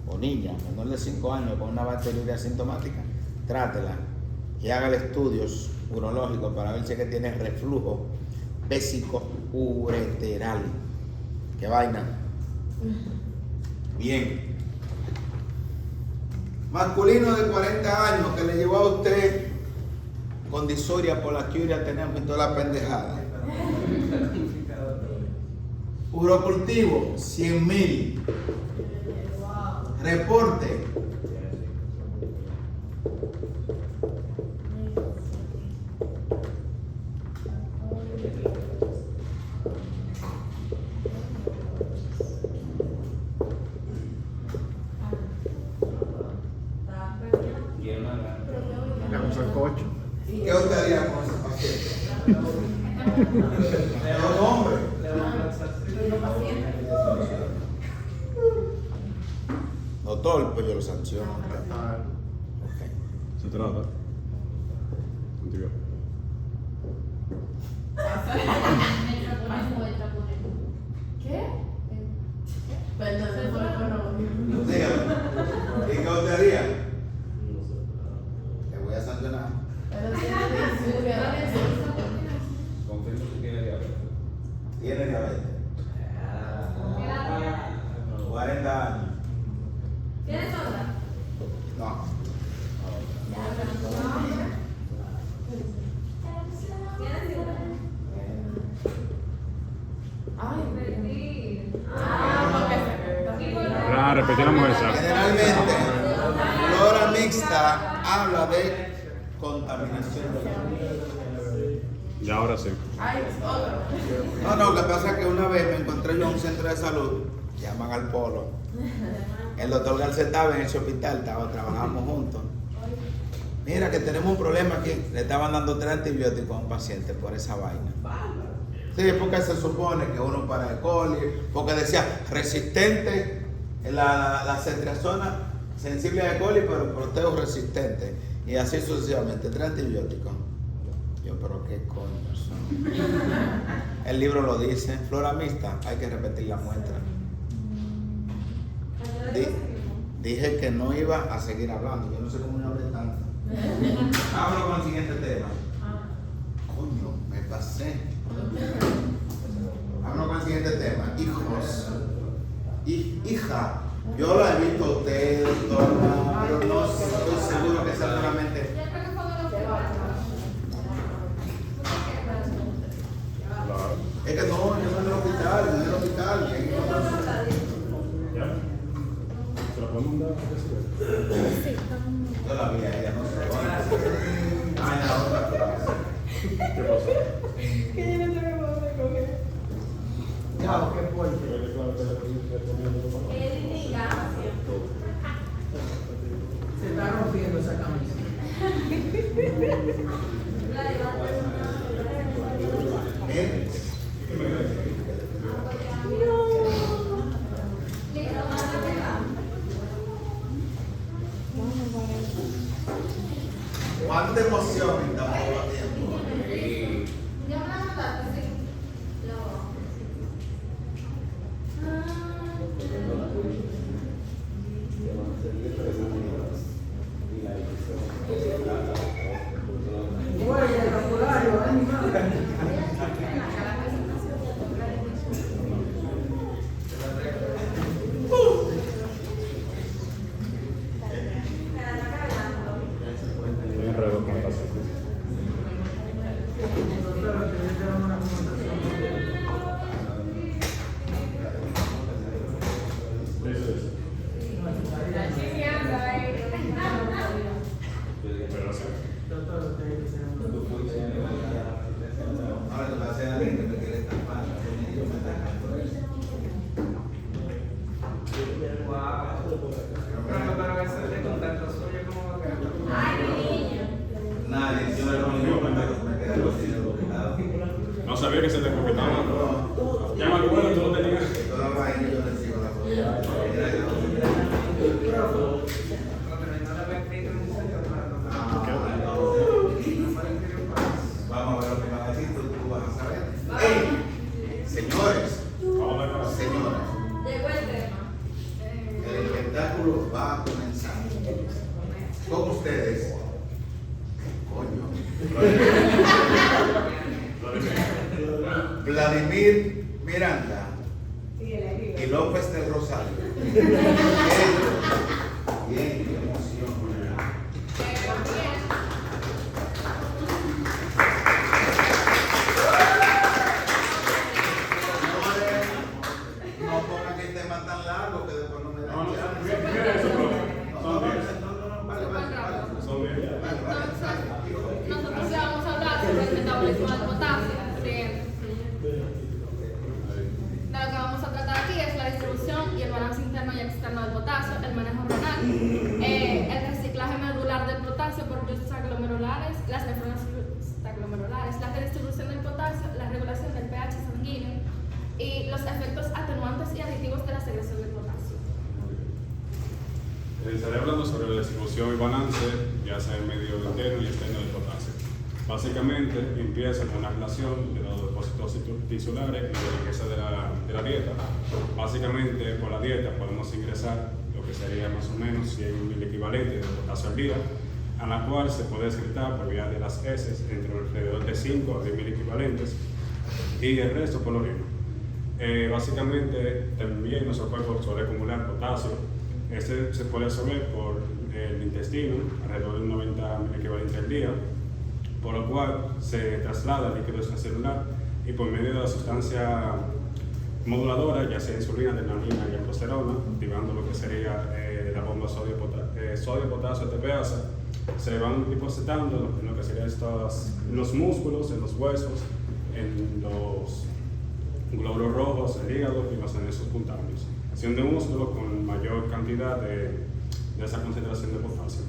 o niña menor de 5 años con una bacteriuria asintomática, trátela y hágale estudios urológicos para ver si es que tiene reflujo vésico ureteral. ¿Qué vaina? Bien. Masculino de 40 años que le llevó a usted con disuria, polaquiuria, tenemos y toda la pendejada. Urocultivo, 100,000. Reporte. ¿Qué usted haría con ese paciente? Es un hombre. Doctor, pues yo lo sanciono. Okay. Se trata. Contigo. ¿Qué? Dígame. ¿Y qué usted haría? Le voy a sancionar. Confirmo que tiene diabetes. Tiene diabetes. 40 años. ¿Tienes otra? No. ¿Tienes otra? Ay, repetir. Repetiremos esa. Generalmente, flora mixta habla de contaminación de la vida. Ya ahora sí. No, lo que pasa es que una vez me encontré yo en un centro de salud, llaman al polo. El doctor García estaba en ese hospital, trabajamos juntos. Mira que tenemos un problema aquí. Le estaban dando 3 antibióticos a un paciente por esa vaina. Sí, porque se supone que uno para E. coli, porque decía resistente, la cetrazona sensible a E. coli, pero proteo resistente. Y así sucesivamente, 3 antibióticos. Yo, pero qué coño son. El libro lo dice, flora mixta, hay que repetir la muestra. Dije que no iba a seguir hablando, yo no sé cómo me hablé tanto. Vámonos con el siguiente tema. Coño, me pasé. Vámonos con el siguiente tema. Hijos. Hija. Yo la he visto a usted, doctora, pero no estoy seguro que sea solamente. todavía, ella no se va. Ay, la otra clase. ¿Qué pasó? Que yo no sé qué puedo recoger. Ya, qué fuerte. Él indica. Se está rompiendo esa camisa. La levanta ¿Cuánta emoción estamos batiendo? ya me la mandaste, sí. Oye, el vocabulario, animal. Estoy enredado con esta cosa. Pero sí. Ahora te va a hacer alguien que me quiere estampar. Yo me Pero ese de contacto suyo, ¿cómo va a quedar? Ay, mi niño. nadie, yo no me queda los dinero quitado. No sabía que se te completaba. Ya me acuerdo, tú lo tenías. Toda la vaina yo le sigo la foto. Mira, yo no Vamos a ver lo que va a decir, tú vas a saber. ¡Ey! Señores, Vamos a ver. señoras, Llegó el tema. el espectáculo va a comenzar. Con ustedes, coño, Vladimir Miranda y López del Rosario. Bien, qué emoción. Señores, no pongan que tema tan largo que después no me dan No, no, chance. mira eso, bro. Son bien. Vale, vale, vale. Son bien. Nosotros le vamos a hablar sobre el metabolismo del potasio. De lo que vamos a tratar aquí es la distribución y el balance interno y externo del potasio, el manejo renal, el reciclaje medular del potasio por glúcidos aglomerulares, las nefronas aglomerulares, la redistribución del potasio, la regulación del pH sanguíneo y los efectos atenuantes y aditivos de la secreción del potasio. Estaré hablando sobre la distribución y balance, ya sea en medio interno y externo del potasio. Básicamente empieza con una relación de los depósitos tisulares y de la riqueza de la dieta. Básicamente por la dieta podemos ingresar lo que sería más o menos 100 mil equivalentes de potasio al día, a la cual se puede excretar por vía de las heces entre alrededor de 5 a 10 mil equivalentes y el resto por la orina. Básicamente también nuestro cuerpo suele acumular potasio. Este se puede absorber por el intestino, alrededor de 90 mil equivalentes al día, por lo cual se traslada al líquido extracelular y por medio de la sustancia moduladora, ya sea insulina, adrenalina y aldosterona, activando lo que sería la bomba sodio-potasio TPasa, se van depositando en lo que serían en los músculos, en los huesos, en los glóbulos rojos, el hígado y los anexos puntáneos, siendo músculos con mayor cantidad de esa concentración de potasio.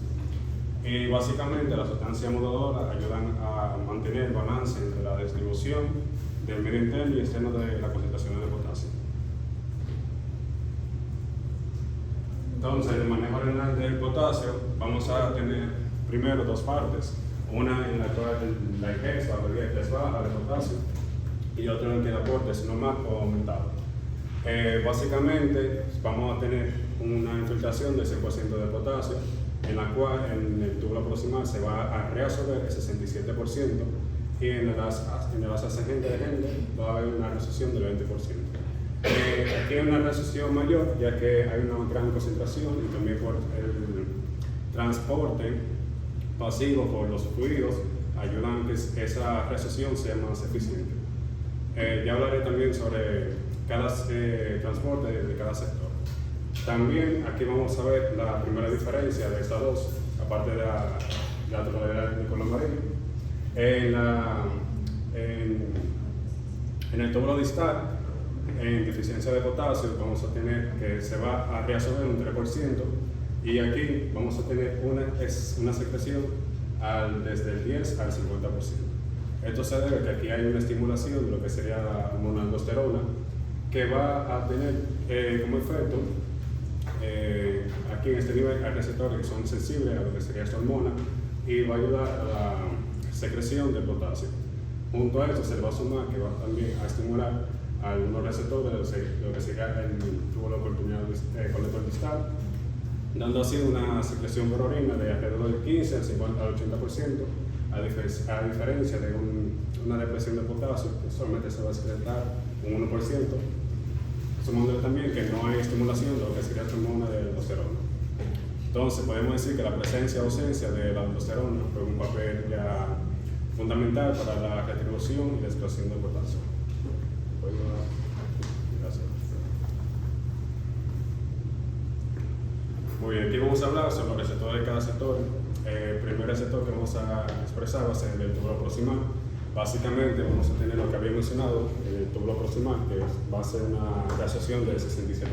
Y básicamente las sustancias moduladoras ayudan a mantener el balance entre la distribución del medio interno y externo de la concentración de potasio. Entonces, el manejo renal del potasio, vamos a tener primero dos partes, una en la cual la ingesta es baja de potasio y otra en que el aporte es normal o aumentado. Básicamente vamos a tener una infiltración del 100% de potasio, en la cual en el túbulo proximal se va a reabsorber el 67% y en el asa ascendente de gente va a haber una reabsorción del 20%. Aquí hay una reabsorción mayor ya que hay una gran concentración y también por el transporte pasivo por los fluidos ayudan a que esa reabsorción sea más eficiente. Ya hablaré también sobre cada transporte de cada sector. También aquí vamos a ver la primera diferencia de estas dos, aparte de la tonalidad de color amarillo. En el túbulo distal, en deficiencia de potasio, vamos a tener que se va a reabsorber un 3%, y aquí vamos a tener una secreción desde el 10 al 50%. Esto se debe a que aquí hay una estimulación de lo que sería la hormona aldosterona, que va a tener como efecto, aquí en este nivel hay receptores que son sensibles a lo que sería esta hormona, y va a ayudar a la secreción de potasio. Junto a esto se le va a sumar que va también a estimular a algunos receptores de lo que sería el túbulo colector distal, dando así una secreción por orina de alrededor del 15 al 50 al 80%, a diferencia de una depresión de potasio, que solamente se va a secretar un 1%, sumando también que no hay estimulación de lo que sería la hormona de aldosterona. Entonces podemos decir que la presencia o ausencia de la aldosterona juega un papel ya fundamental para la retribución y la explosión del potasio. Gracias. Muy bien, aquí vamos a hablar sobre los receptores de cada sector. El primer receptor que vamos a expresar va a ser el túbulo proximal. Básicamente vamos a tener lo que había mencionado, el túbulo proximal, que va a ser una reabsorción del 67%,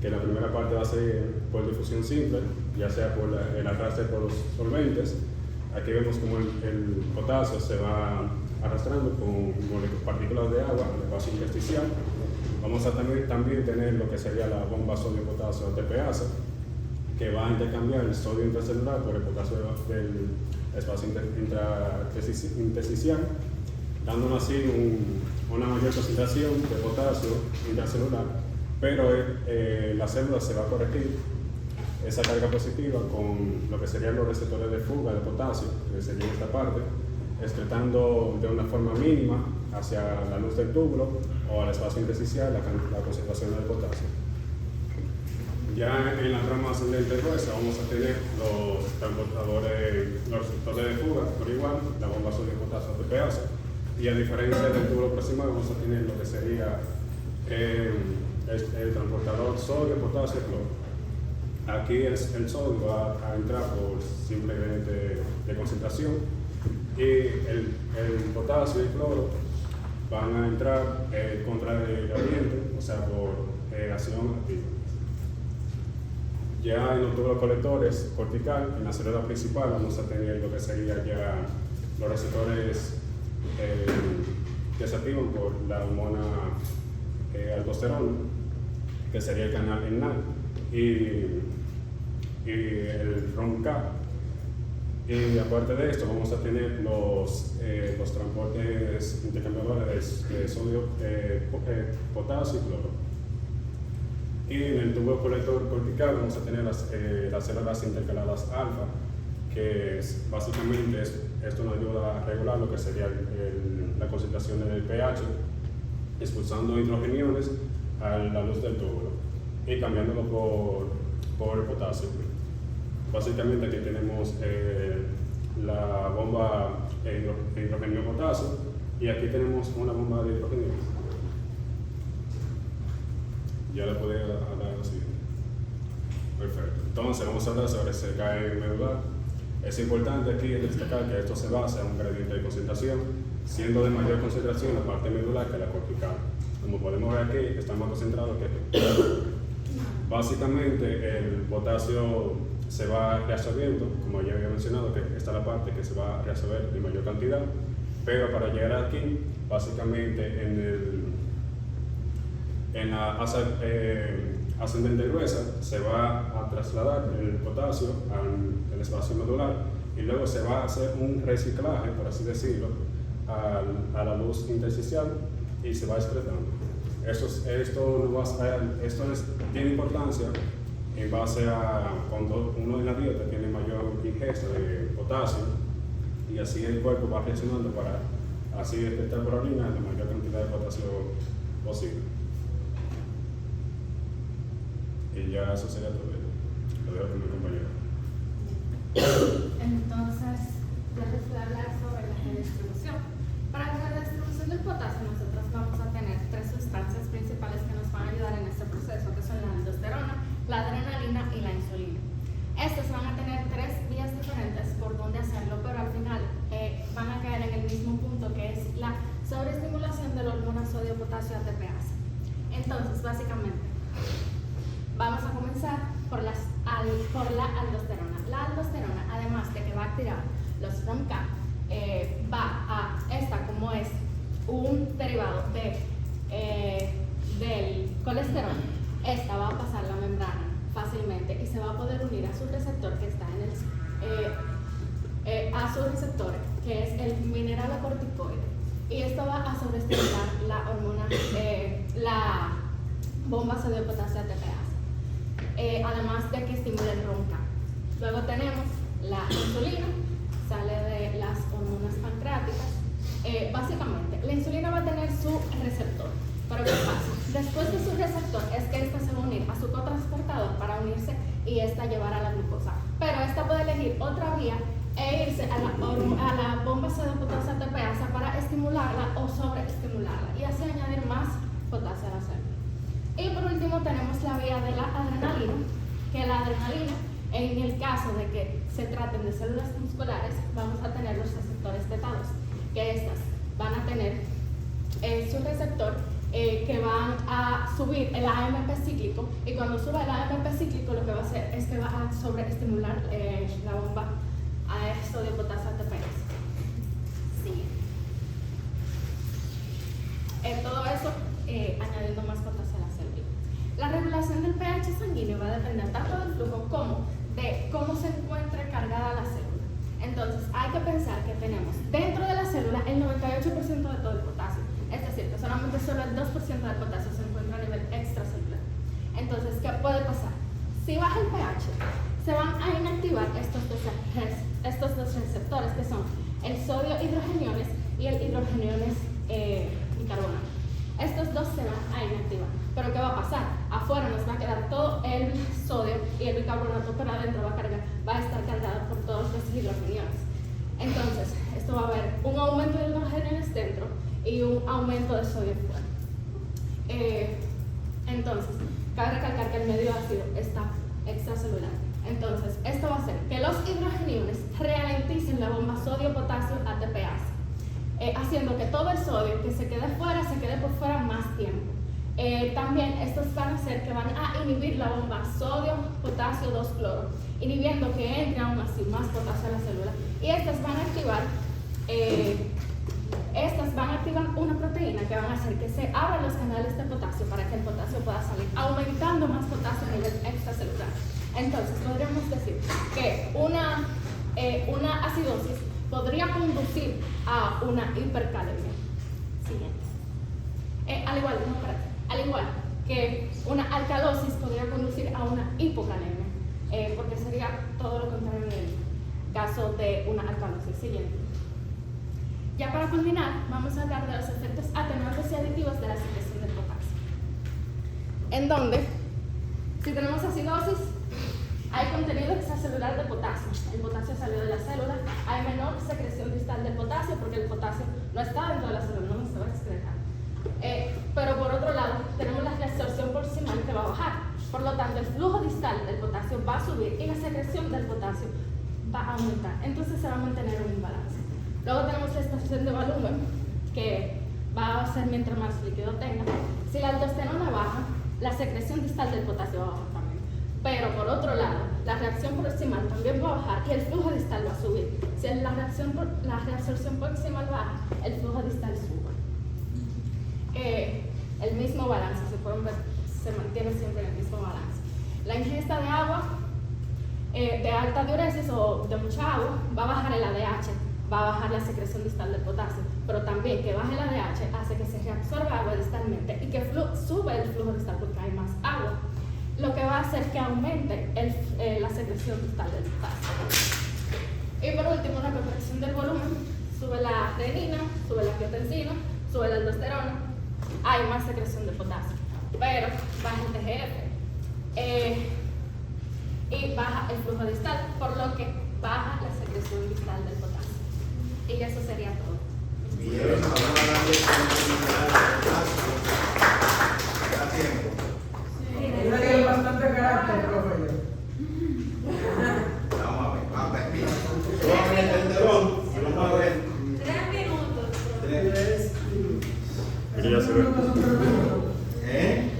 que la primera parte va a ser por difusión simple, ya sea por el arrastre por los solventes. Aquí vemos como el potasio se va arrastrando con partículas de agua en el espacio intersticial. Vamos a también tener lo que sería la bomba sodio-potasio TPase, que va a intercambiar el sodio intracelular por el potasio del espacio intersticial, dándonos así una mayor concentración de potasio intracelular, pero la célula se va a corregir esa carga positiva con lo que serían los receptores de fuga de potasio, que sería esta parte, excretando de una forma mínima hacia la luz del túbulo o al espacio intersticial la concentración del potasio. Ya en la rama ascendente gruesa vamos a tener los receptores de fuga por igual, la bomba sodio-potasio TPase, y a diferencia del túbulo proximal vamos a tener lo que sería el transportador sodio-potasio-cloro. Aquí el sodio va a entrar por simple gradiente de concentración, y el potasio y el cloro van a entrar contra el gradiente, o sea, por acción activa. Ya en los túbulos colectores cortical, en la célula principal, vamos a tener lo que sería ya los receptores que se activan por la hormona aldosterona, que sería el canal ENAL, y el ROMK. Y aparte de esto vamos a tener los transportes intercambiadores de sodio, potasio y cloro. Y en el tubo colector cortical vamos a tener las células intercaladas alfa, que básicamente esto nos ayuda a regular lo que sería la concentración del pH, expulsando hidrogeniones a la luz del túbulo y cambiándolo por potasio. Básicamente aquí tenemos la bomba hidrogenio-potasio, y aquí tenemos una bomba de hidrogenio. Ya le puedo hablar lo siguiente. Perfecto. Entonces vamos a hablar sobre el CKM medular. Es importante aquí destacar que esto se basa en un gradiente de concentración, siendo de mayor concentración la parte medular que la cortical. Como podemos ver aquí, está más concentrado que aquí. Básicamente el potasio se va reabsorbiendo, como ya había mencionado, que esta es la parte que se va a reabsorber en mayor cantidad, pero para llegar aquí, básicamente en la ascendente gruesa se va a trasladar el potasio al espacio medular, y luego se va a hacer un reciclaje, por así decirlo, a la luz intersticial, y se va excretando. Esto tiene importancia en base a cuando uno en la dieta tiene mayor ingesta de potasio, y así el cuerpo va reaccionando para así detectar por orina la mayor cantidad de potasio posible. Y ya eso sería todo. Lo dejo con mi compañero. Entonces, ya les voy a hablar sobre la redistribución. Para la redistribución del potasio, nosotros vamos a tener tres sustancias principales que nos van a ayudar en este proceso, que son la aldosterona, Entonces, básicamente, vamos a comenzar por la aldosterona. La aldosterona, además de que va a activar los ROMK, esta como es un derivado del colesterol, esta va a pasar la membrana fácilmente y se va a poder unir a su receptor que está a su receptor, que es el mineralocorticoide, y esto va a sobreestimular la hormona, la bomba sodio-potasio ATPase, además de que estimula el ROMK. Luego tenemos la insulina, sale de las hormonas pancreáticas. Básicamente, la insulina va a tener su receptor, pero ¿qué pasa? Después de su receptor es que esta se va a unir a su cotransportador para unirse y esta llevar a la glucosa, pero esta puede elegir otra vía e irse a la bomba sodio-potasio ATPase para estimularla o sobreestimularla y así añadir más potasio a la célula. Y por último tenemos la vía de la adrenalina, que la adrenalina, en el caso de que se traten de células musculares, vamos a tener los receptores tetados, que estas van a tener su receptor que van a subir el AMP cíclico, y cuando suba el AMP cíclico lo que va a hacer es que va a sobreestimular la bomba a sodio-potasio ATPase. Sí. Todo eso añadiendo más potasio a la célula. La regulación del pH sanguíneo va a depender tanto del flujo como de cómo se encuentre cargada la célula. Entonces hay que pensar que tenemos dentro de la célula el 98% de todo el potasio, es decir, que solamente solo el 2% del potasio se encuentra a nivel extracelular. Entonces, ¿qué puede pasar? Si baja el pH, se van a inactivar estos dos receptores, que son el sodio hidrogeniones y el hidrogeniones bicarbonato. Estos dos se van a inactivar. Pero ¿qué va a pasar? Afuera nos va a quedar todo el sodio y el bicarbonato, pero adentro va a estar cargado por todos los hidrogeniones. Entonces, esto va a haber un aumento de hidrogeniones dentro y un aumento de sodio fuera. Entonces, cabe recalcar que el medio ácido está extracelular. Entonces, esto va a hacer que los hidrogeniones ralenticen la bomba sodio-potasio ATPase, haciendo que todo el sodio que se quede fuera se quede por fuera más tiempo. También estos van a hacer que van a inhibir la bomba sodio-potasio 2-cloro, inhibiendo que entre aún así más potasio a la célula. Y estas van a activar una proteína que van a hacer que se abran los canales de potasio para que el potasio pueda salir, aumentando más potasio a nivel extracelular. Entonces, podríamos decir que una acidosis podría conducir a una hipercalemia. Siguiente. Al igual que una alcalosis podría conducir a una hipocalemia, porque sería todo lo contrario en el caso de una alcalosis. Siguiente. Ya para culminar, vamos a hablar de los efectos atenuantes y aditivos de la secreción del potasio. En donde, si tenemos acidosis, hay contenido extracelular de potasio. El potasio salió de la célula. Hay menor secreción distal del potasio porque el potasio no está dentro de la célula, no se va a excretar. Pero por otro lado, tenemos la reabsorción proximal que va a bajar. Por lo tanto, el flujo distal del potasio va a subir y la secreción del potasio va a aumentar. Entonces se va a mantener un imbalance. Luego tenemos la estación de volumen, que va a ser mientras más líquido tenga. Si la aldosterona baja, la secreción distal del potasio va a bajar también. Pero por otro lado, la reacción proximal también va a bajar y el flujo distal va a subir. Si la reabsorción proximal baja, el flujo distal sube. El mismo balance, se pueden ver, se mantiene siempre el mismo balance. La ingesta de agua de alta diuresis o de mucha agua va a bajar el ADH, va a bajar la secreción distal del potasio, pero también que baje el ADH hace que se reabsorba agua distalmente y que sube el flujo distal porque hay más agua, lo que va a hacer que aumente la secreción distal del potasio. Y por último, la contracción del volumen, sube la renina, sube la angiotensina, sube la aldosterona, hay más secreción de potasio, pero baja el TGF y baja el flujo distal, por lo que baja la secreción distal del potasio. Y eso sería todo. Bien, vamos a darle da tiempo. Mira que hay bastante carácter, profe. Vamos a ver, mira. Vamos a ver el telón y vamos a ver. 3 minutos. 3. Aquí ya se ve. ¿Eh?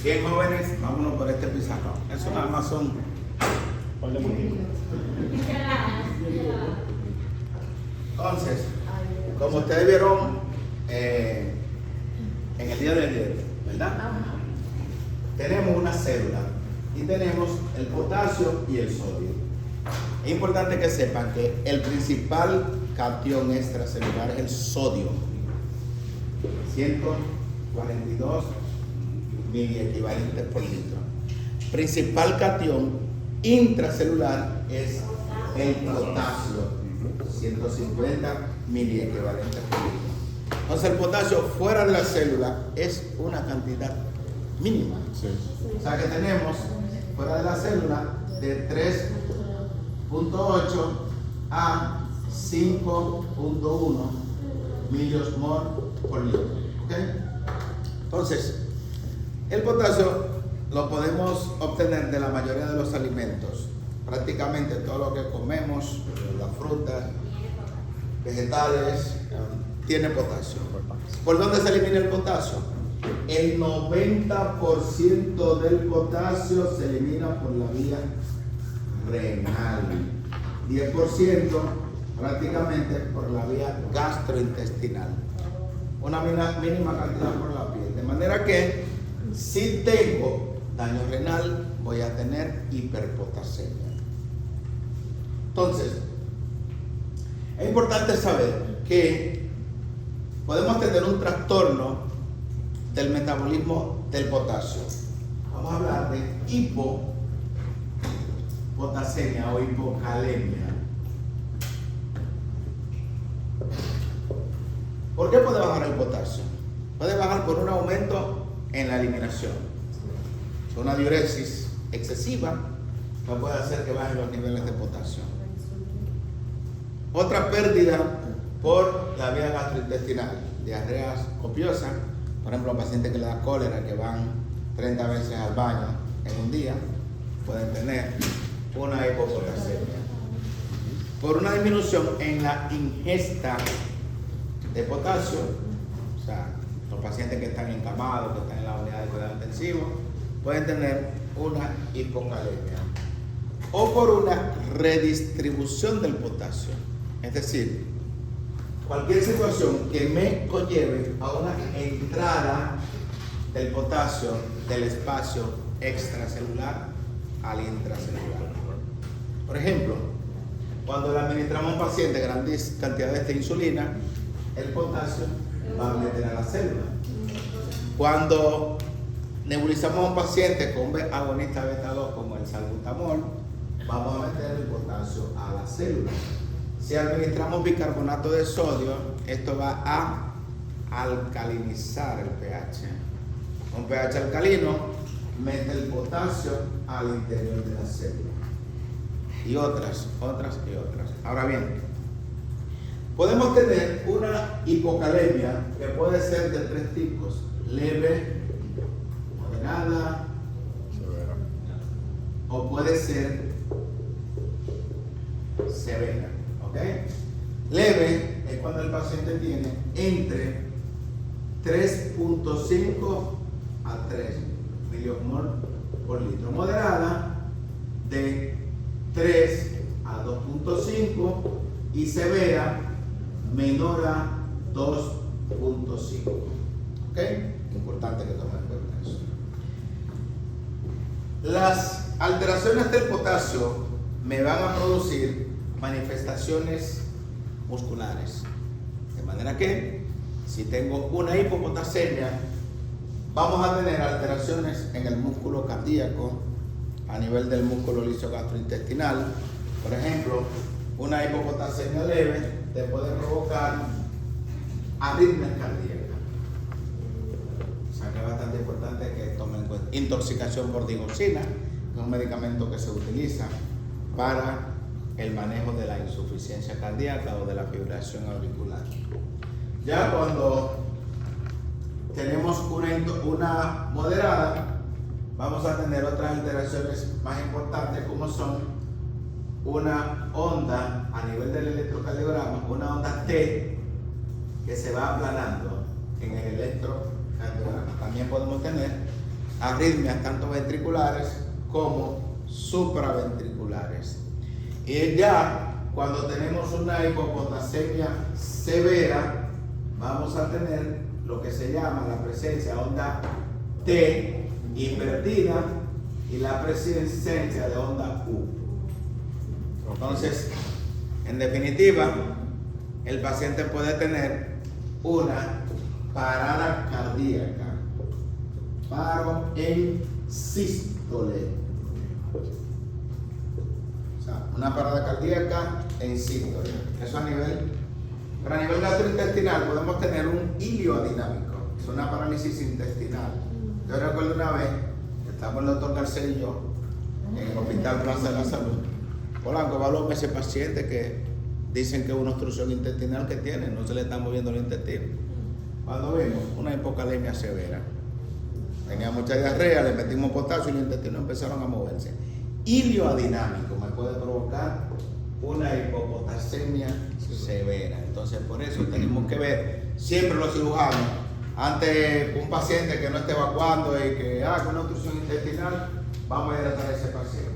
Bien, jóvenes, vámonos por este pizarrón. Eso nada más son un par de motivos. Entonces, como ustedes vieron en el día de ayer, ¿verdad? Tenemos una célula y tenemos el potasio y el sodio. Es importante que sepan que el principal catión extracelular es el sodio, 142 miliequivalentes por litro. Principal catión intracelular es el potasio, 150 miliequivalentes por litro. Entonces el potasio fuera de la célula es una cantidad mínima. Sí. O sea que tenemos fuera de la célula de 3.8 a 5.1 miliosmol por litro. ¿Okay? Entonces, el potasio lo podemos obtener de la mayoría de los alimentos. Prácticamente todo lo que comemos, las frutas, vegetales, tiene potasio. ¿Por dónde se elimina el potasio? El 90% del potasio se elimina por la vía renal. 10% prácticamente por la vía gastrointestinal. Una mínima cantidad por la piel. De manera que si tengo daño renal, voy a tener hiperpotasemia. Entonces, es importante saber que podemos tener un trastorno del metabolismo del potasio. Vamos a hablar de hipopotasemia o hipocalemia. ¿Por qué puede bajar el potasio? Puede bajar por un aumento en la eliminación. Una diuresis excesiva no puede hacer que bajen los niveles de potasio. Otra pérdida por la vía gastrointestinal, diarreas copiosas, por ejemplo, pacientes que le da cólera, que van 30 veces al baño en un día, pueden tener una hipopotasemia. Por una disminución en la ingesta de potasio, o sea, los pacientes que están encamados, que están en la unidad de cuidado intensivo, pueden tener una hipocalemia. O por una redistribución del potasio. Es decir, cualquier situación que me conlleve a una entrada del potasio del espacio extracelular al intracelular. Por ejemplo, cuando le administramos a un paciente grandes cantidades de insulina, el potasio va a meter a la célula. Cuando nebulizamos a un paciente con un agonista beta 2 como el salbutamol, vamos a meter el potasio a la célula. Si administramos bicarbonato de sodio, esto va a alcalinizar el pH. Un pH alcalino mete el potasio al interior de la célula. Y otras. Ahora bien, podemos tener una hipocalemia que puede ser de 3 tipos: leve, moderada, o puede ser severa. ¿Ok? Leve es cuando el paciente tiene entre 3.5 a 3 miliosmol por litro. Moderada de 3 a 2.5 y severa menor a 2.5. ¿Ok? Importante que tomen en cuenta eso. Las alteraciones del potasio me van a producir manifestaciones musculares. De manera que, si tengo una hipopotasemia, vamos a tener alteraciones en el músculo cardíaco a nivel del músculo liso gastrointestinal. Por ejemplo, una hipopotasemia leve te puede provocar arritmias cardíacas. O sea que es bastante importante que tomen en cuenta. Intoxicación por digoxina, que es un medicamento que se utiliza para el manejo de la insuficiencia cardíaca o de la fibrilación auricular. Ya cuando tenemos una moderada, vamos a tener otras alteraciones más importantes, como son una onda a nivel del electrocardiograma, una onda T que se va aplanando en el electrocardiograma. También podemos tener arritmias tanto ventriculares como supraventriculares. Y ya cuando tenemos una hipopotasemia severa, vamos a tener lo que se llama la presencia de onda T invertida y la presencia de onda U. Entonces, en definitiva, el paciente puede tener una parada cardíaca, paro en sístole. O sea, una parada cardíaca en sístole. Eso a nivel, pero a nivel gastrointestinal podemos tener un ilio-adinámico. Es una parálisis intestinal. Yo recuerdo una vez que estábamos el doctor García y yo en el Hospital Plaza de la Salud. Polanco evaluó a ese paciente que dicen que es una obstrucción intestinal que tiene, no se le está moviendo el intestino. Cuando vimos una hipocalemia severa, tenía mucha diarrea, le metimos potasio y los intestinos empezaron a moverse. Ilio-adinámico me puede provocar una hipopotasemia severa. Entonces, por eso tenemos que ver siempre los cirujanos ante un paciente que no esté evacuando y que haga una obstrucción intestinal, vamos a hidratar a ese paciente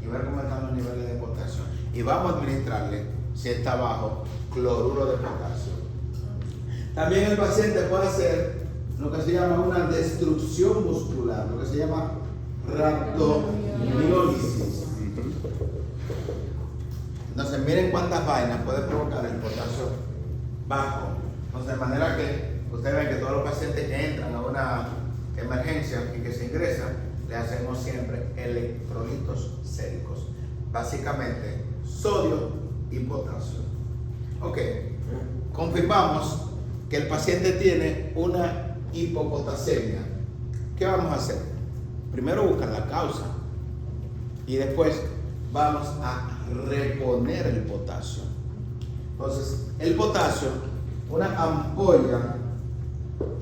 y ver cómo están los niveles de potasio. Y vamos a administrarle, si está bajo, cloruro de potasio. También el paciente puede hacer lo que se llama una destrucción muscular, lo que se llama rhabdomiólisis. Entonces, miren cuántas vainas puede provocar el potasio bajo. Entonces, de manera que ustedes ven que todos los pacientes que entran a una emergencia y que se ingresan, le hacemos siempre electrolitos séricos. Básicamente, sodio y potasio. Ok, confirmamos que el paciente tiene una hipopotasemia. ¿Qué vamos a hacer? Primero buscar la causa y después vamos a reponer el potasio. Entonces, el potasio, una ampolla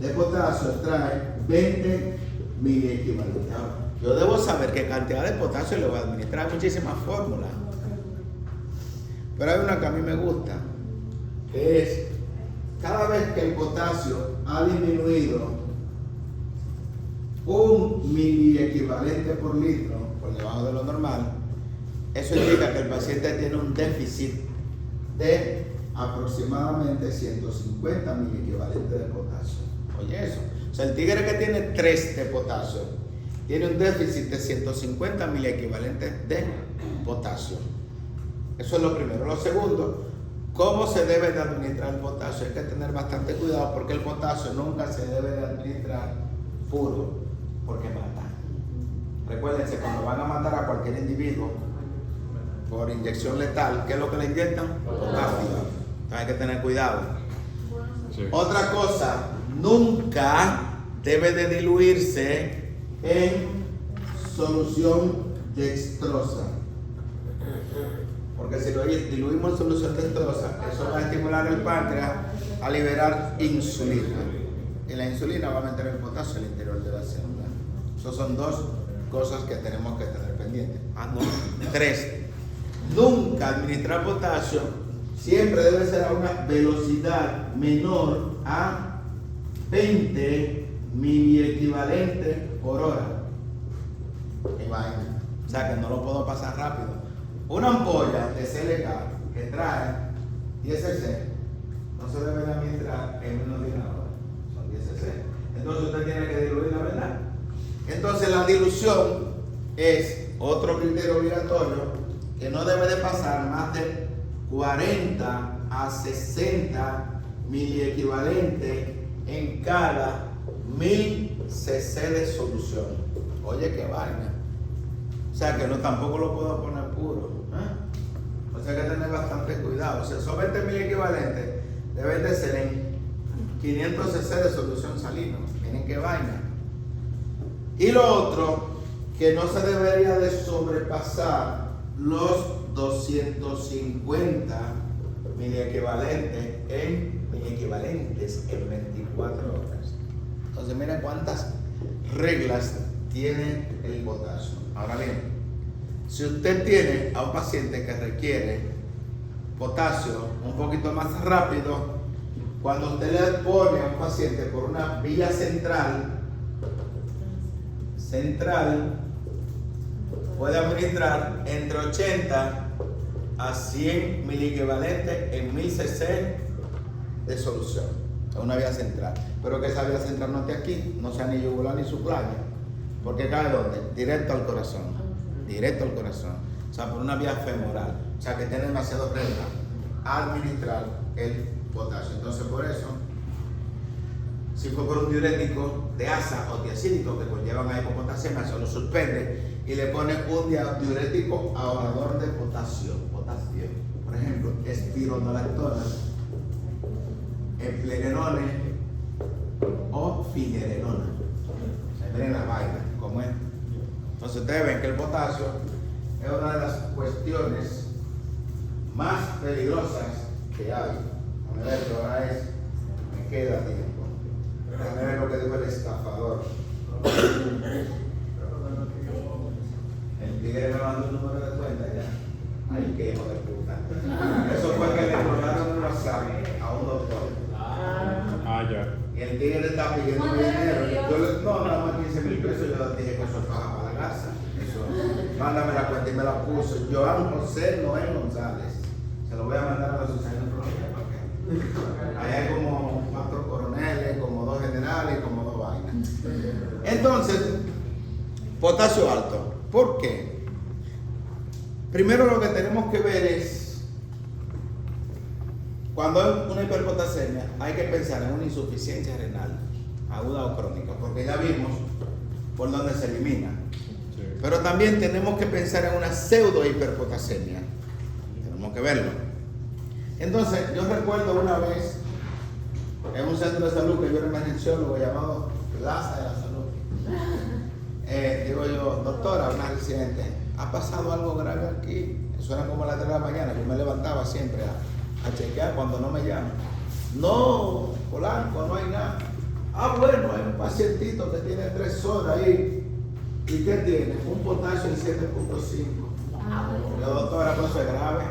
de potasio trae 20 miliequivalentes. Ahora, yo debo saber qué cantidad de potasio le voy a administrar. Muchísimas fórmulas, pero hay una que a mí me gusta, que es cada vez que el potasio ha disminuido 1 miliequivalente por litro por debajo de lo normal, eso indica que el paciente tiene un déficit de aproximadamente 150 miliequivalentes de potasio. Oye eso, o sea, el tigre que tiene 3 de potasio tiene un déficit de 150 miliequivalentes de potasio. Eso es lo primero. Lo segundo, ¿cómo se debe de administrar el potasio? Hay que tener bastante cuidado porque el potasio nunca se debe de administrar puro, porque mata. Recuérdense, cuando van a matar a cualquier individuo por inyección letal, ¿qué es lo que le inyectan? Potasio. Hay que tener cuidado. Sí. Otra cosa, nunca debe de diluirse en solución dextrosa. Porque si lo diluimos en solución dextrosa, eso va a estimular el páncreas a liberar insulina. Y la insulina va a meter el potasio al interior de la célula. Esas son 2 cosas que tenemos que tener pendientes. 3. Nunca administrar potasio siempre debe ser a una velocidad menor a 20 miliequivalentes por hora. Y vaina. O sea que no lo puedo pasar rápido. Una ampolla de CLK que trae 10 cc no se debe administrar en menos de una hora. Son 10 cc. Entonces usted tiene que diluirla, ¿verdad? Entonces la dilución es otro criterio obligatorio que no debe de pasar más de 40 a 60 miliequivalentes en cada 1000 cc de solución. Oye, qué vaina. O sea que no, tampoco lo puedo poner puro. O sea que hay que tener bastante cuidado. O sea, esos 20 miliequivalentes deben de ser en 500 cc de solución salina. Miren qué vaina. Y lo otro, que no se debería de sobrepasar los 250 miliequivalentes en 24 horas. Entonces miren cuántas reglas tiene el potasio. Ahora bien, si usted tiene a un paciente que requiere potasio un poquito más rápido, cuando usted le pone a un paciente por una vía central, puede administrar entre 80 a 100 miliequivalentes en 1000 cc de solución. Es una vía central. Pero que esa vía central no esté aquí, no sea ni yugular ni subclávia. Porque cae ¿dónde? Directo al corazón. Directo al corazón. O sea, por una vía femoral. O sea, que tiene demasiado regla administrar el potasio. Entonces, por eso, si fue por un diurético de asa o diacídico que conllevan a hipopotasemia, se lo suspende y le pone un diurético ahorrador de potasio. Por ejemplo, espironolactona, emplerenone o finerenona. Miren la vaina, como es. Entonces ustedes ven que el potasio es una de las cuestiones más peligrosas que hay. A ver, que ahora me queda tiempo. Déjame ver lo que dijo el estafador. El tigre me mandó un número de cuenta ya. Ay, qué hijo de puta. Eso fue que le mandaron un WhatsApp a un doctor. Ya. Y el tigre está pidiendo mi dinero. No, nada más 15,000 pesos. Yo le dije que eso es paga para la casa. Eso, mándame la cuenta y me la puso. Joan José Noé González. Se lo voy a mandar a la asociación profesional. Ahí hay como 4 coroneles, como 2 generales y como 2 vainas. Entonces, potasio alto. ¿Por qué? Primero lo que tenemos que ver es, cuando hay una hiperpotasemia, hay que pensar en una insuficiencia renal, aguda o crónica, porque ya vimos por dónde se elimina. Sí. Pero también tenemos que pensar en una pseudo hiperpotasemia. Tenemos que verlo. Entonces, yo recuerdo una vez en un centro de salud que yo era emergenciólogo llamado Plaza de la Salud. Digo yo, doctora, una residente, ¿ha pasado algo grave aquí? Eso era como a las 3 de la mañana, yo me levantaba siempre a chequear cuando no me llaman. No, Polanco, no hay nada. Ah, bueno, hay un pacientito que tiene 3 horas ahí. ¿Y qué tiene? Un potasio en 7.5. Yo, doctora, eso es grave.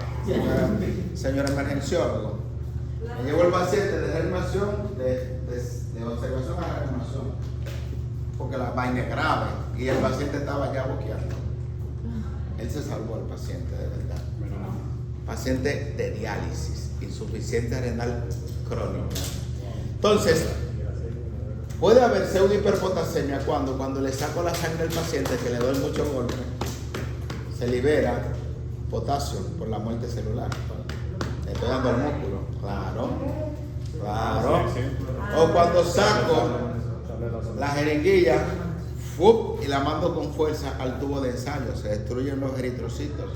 Señora emergenciólogo. Me llevó el paciente de reanimación, de observación a reanimación, porque la vaina es grave y el paciente estaba ya boqueando. Él se salvó al paciente, de verdad. Paciente de diálisis, insuficiencia renal crónica. Entonces, puede haber pseudohiperpotasemia cuando le saco la sangre al paciente, que le doy mucho golpe, se libera potasio por la muerte celular. Le estoy dando el músculo. Claro. O cuando saco la jeringuilla y la mando con fuerza al tubo de ensayo, se destruyen los eritrocitos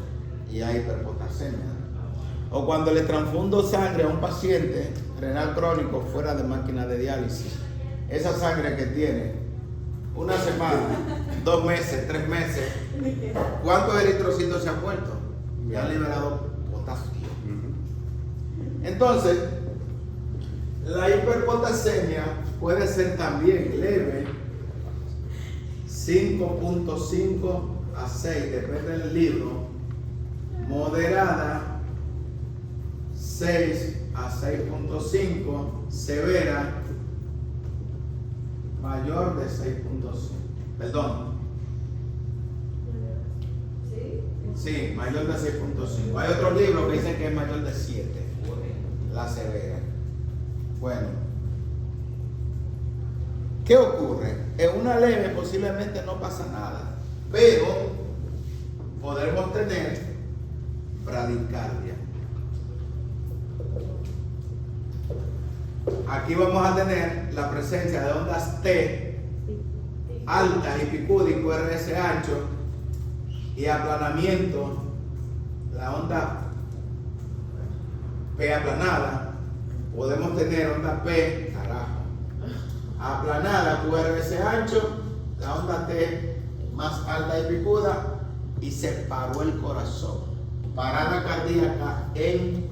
y hay hiperpotasemia. O cuando le transfundo sangre a un paciente renal crónico fuera de máquina de diálisis, esa sangre que tiene 1 semana, 2 meses, 3 meses, ¿cuántos eritrocitos se han muerto? Y han liberado potasio. Entonces, la hiperpotasemia puede ser también leve, 5.5 a 6, depende del libro, moderada, 6 a 6.5, severa, mayor de 6.5. Perdón. Sí, mayor de 6.5. Hay otros libros que dicen que es mayor de 7, la severa. Bueno, ¿qué ocurre? En una leve posiblemente no pasa nada, pero podremos tener bradicardia. Aquí vamos a tener la presencia de ondas T altas y picúdico RS ancho y aplanamiento, la onda P aplanada. Podemos tener onda P, carajo, aplanada, QRS ancho, la onda T más alta y picuda, y se paró el corazón. Parada cardíaca en...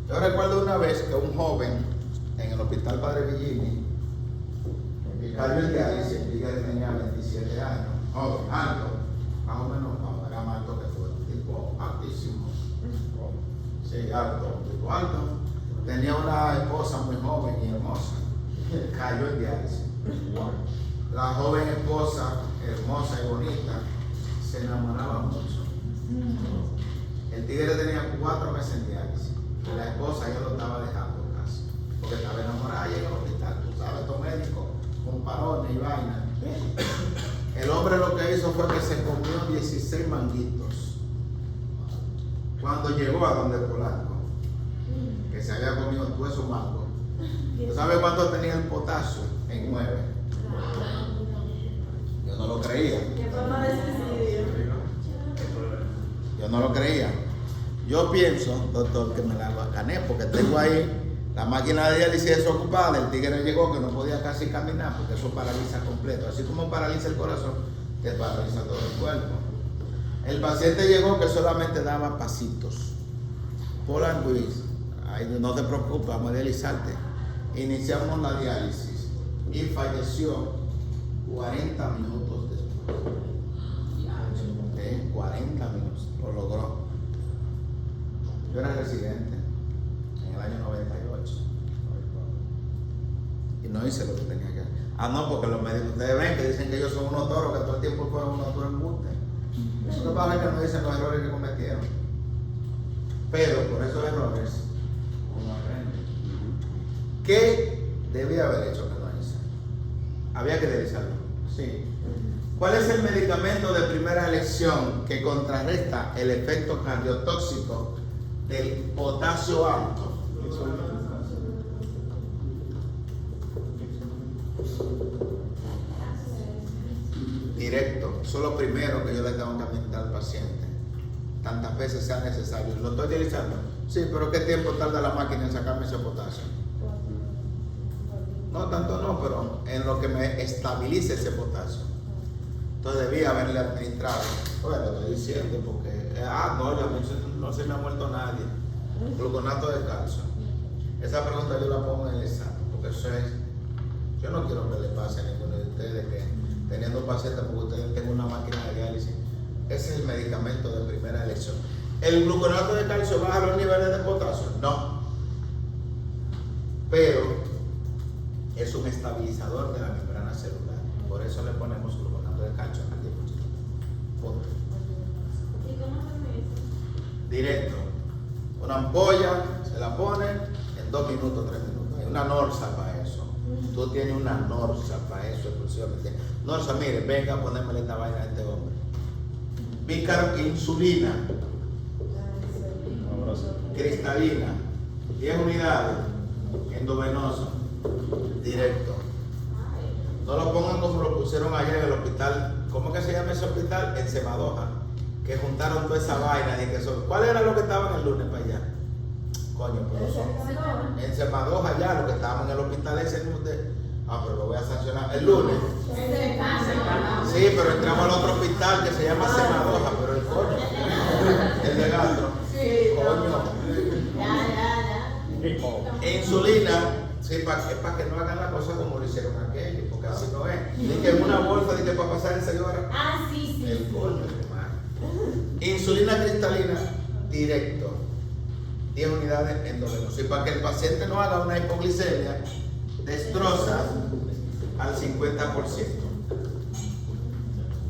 Yo recuerdo una vez que un joven en el hospital Padre Villini, que cayó en diálisis, que tenía 27 años, joven, alto, más o menos, no, era más alto que tú, tipo altísimo. Sí, alto, tipo alto. Tenía una esposa muy joven y hermosa. Cayó en diálisis. La joven esposa, hermosa y bonita, se enamoraba mucho. El tigre tenía 4 meses en diálisis. Y la esposa ya lo estaba dejando casi. Porque estaba enamorada y en el hospital. Tú sabes, estos médicos con parones y vainas. El hombre lo que hizo fue que se comió 16 manguitos. Cuando llegó a donde Polanco, que se había comido todo esos mangos. ¿Tú sabes cuánto tenía el potasio? En 9. Yo no lo creía. ¿Qué forma de suicidio? Yo no lo creía. Yo pienso, doctor, que me la gané porque tengo ahí la máquina de diálisis desocupada. El tigre llegó que no podía casi caminar porque eso paraliza completo. Así como paraliza el corazón, te paraliza todo el cuerpo. El paciente llegó que solamente daba pasitos. Polanco, ay, no te preocupes, vamos a dializarte. Iniciamos la diálisis y falleció 40 minutos después. 40 minutos, lo logró. Yo era residente en el año 98 y no hice lo que tenía que hacer. Ah, no, porque los médicos, ustedes ven que dicen que ellos son unos toros, que todo el tiempo fueron unos toros en buste. Eso que pasa es que no dicen los errores que cometieron. Pero por esos errores, uno aprende. ¿Qué debía haber hecho que no hice? Había que realizarlo. Sí. ¿Cuál es el medicamento de primera elección que contrarresta el efecto cardiotóxico del potasio alto? Directo. Eso es lo primero que yo le tengo que administrar al paciente. Tantas veces sea necesario. ¿Lo estoy utilizando? Sí, pero ¿qué tiempo tarda la máquina en sacarme ese potasio? No, tanto no, pero en lo que me estabilice ese potasio. Entonces debía haberle administrado. Bueno, lo estoy diciendo porque, no se me ha muerto nadie. Gluconato de calcio. Esa pregunta yo la pongo en el examen, porque eso es, yo no quiero que le pase a ninguno de ustedes que teniendo pacientes, porque ustedes tienen una máquina de diálisis, ese es el medicamento de primera elección. ¿El gluconato de calcio baja los niveles de potasio? No. Pero es un estabilizador de la membrana celular. Por eso le ponemos gluconato de calcio al 10%. Punto. ¿Y cómo se eso? Directo. Una ampolla, se la pone en 2 minutos, 3 minutos. Hay una Norsa para eso. Tú tienes una Norsa para eso exclusivamente. Norsa, mire, venga a ponerme esta vaina a este hombre. Insulina. Cristalina. 10 unidades. Endovenoso. Directo. No lo pongan como lo pusieron ayer en el hospital. ¿Cómo que se llama ese hospital? En Semadoja. Que juntaron toda esa vaina. Y que ¿cuál era lo que estaban el lunes para allá? Coño, pero son. En Semadoja ya, lo que estábamos en el hospital ese. Pero lo voy a sancionar. El lunes. Sí, pero entramos al otro hospital que se llama Semadoja, pero el coño. El de Gastro. Coño. Insulina. Sí, para que no hagan la cosa como lo hicieron aquellos, porque así no es. Ni que en una bolsa, ni que para pasar el señor. Ah, sí, sí. El coño, hermano. Insulina cristalina directo. 10 unidades endovenoso. Y para que el paciente no haga una hipoglicemia, destroza al 50%.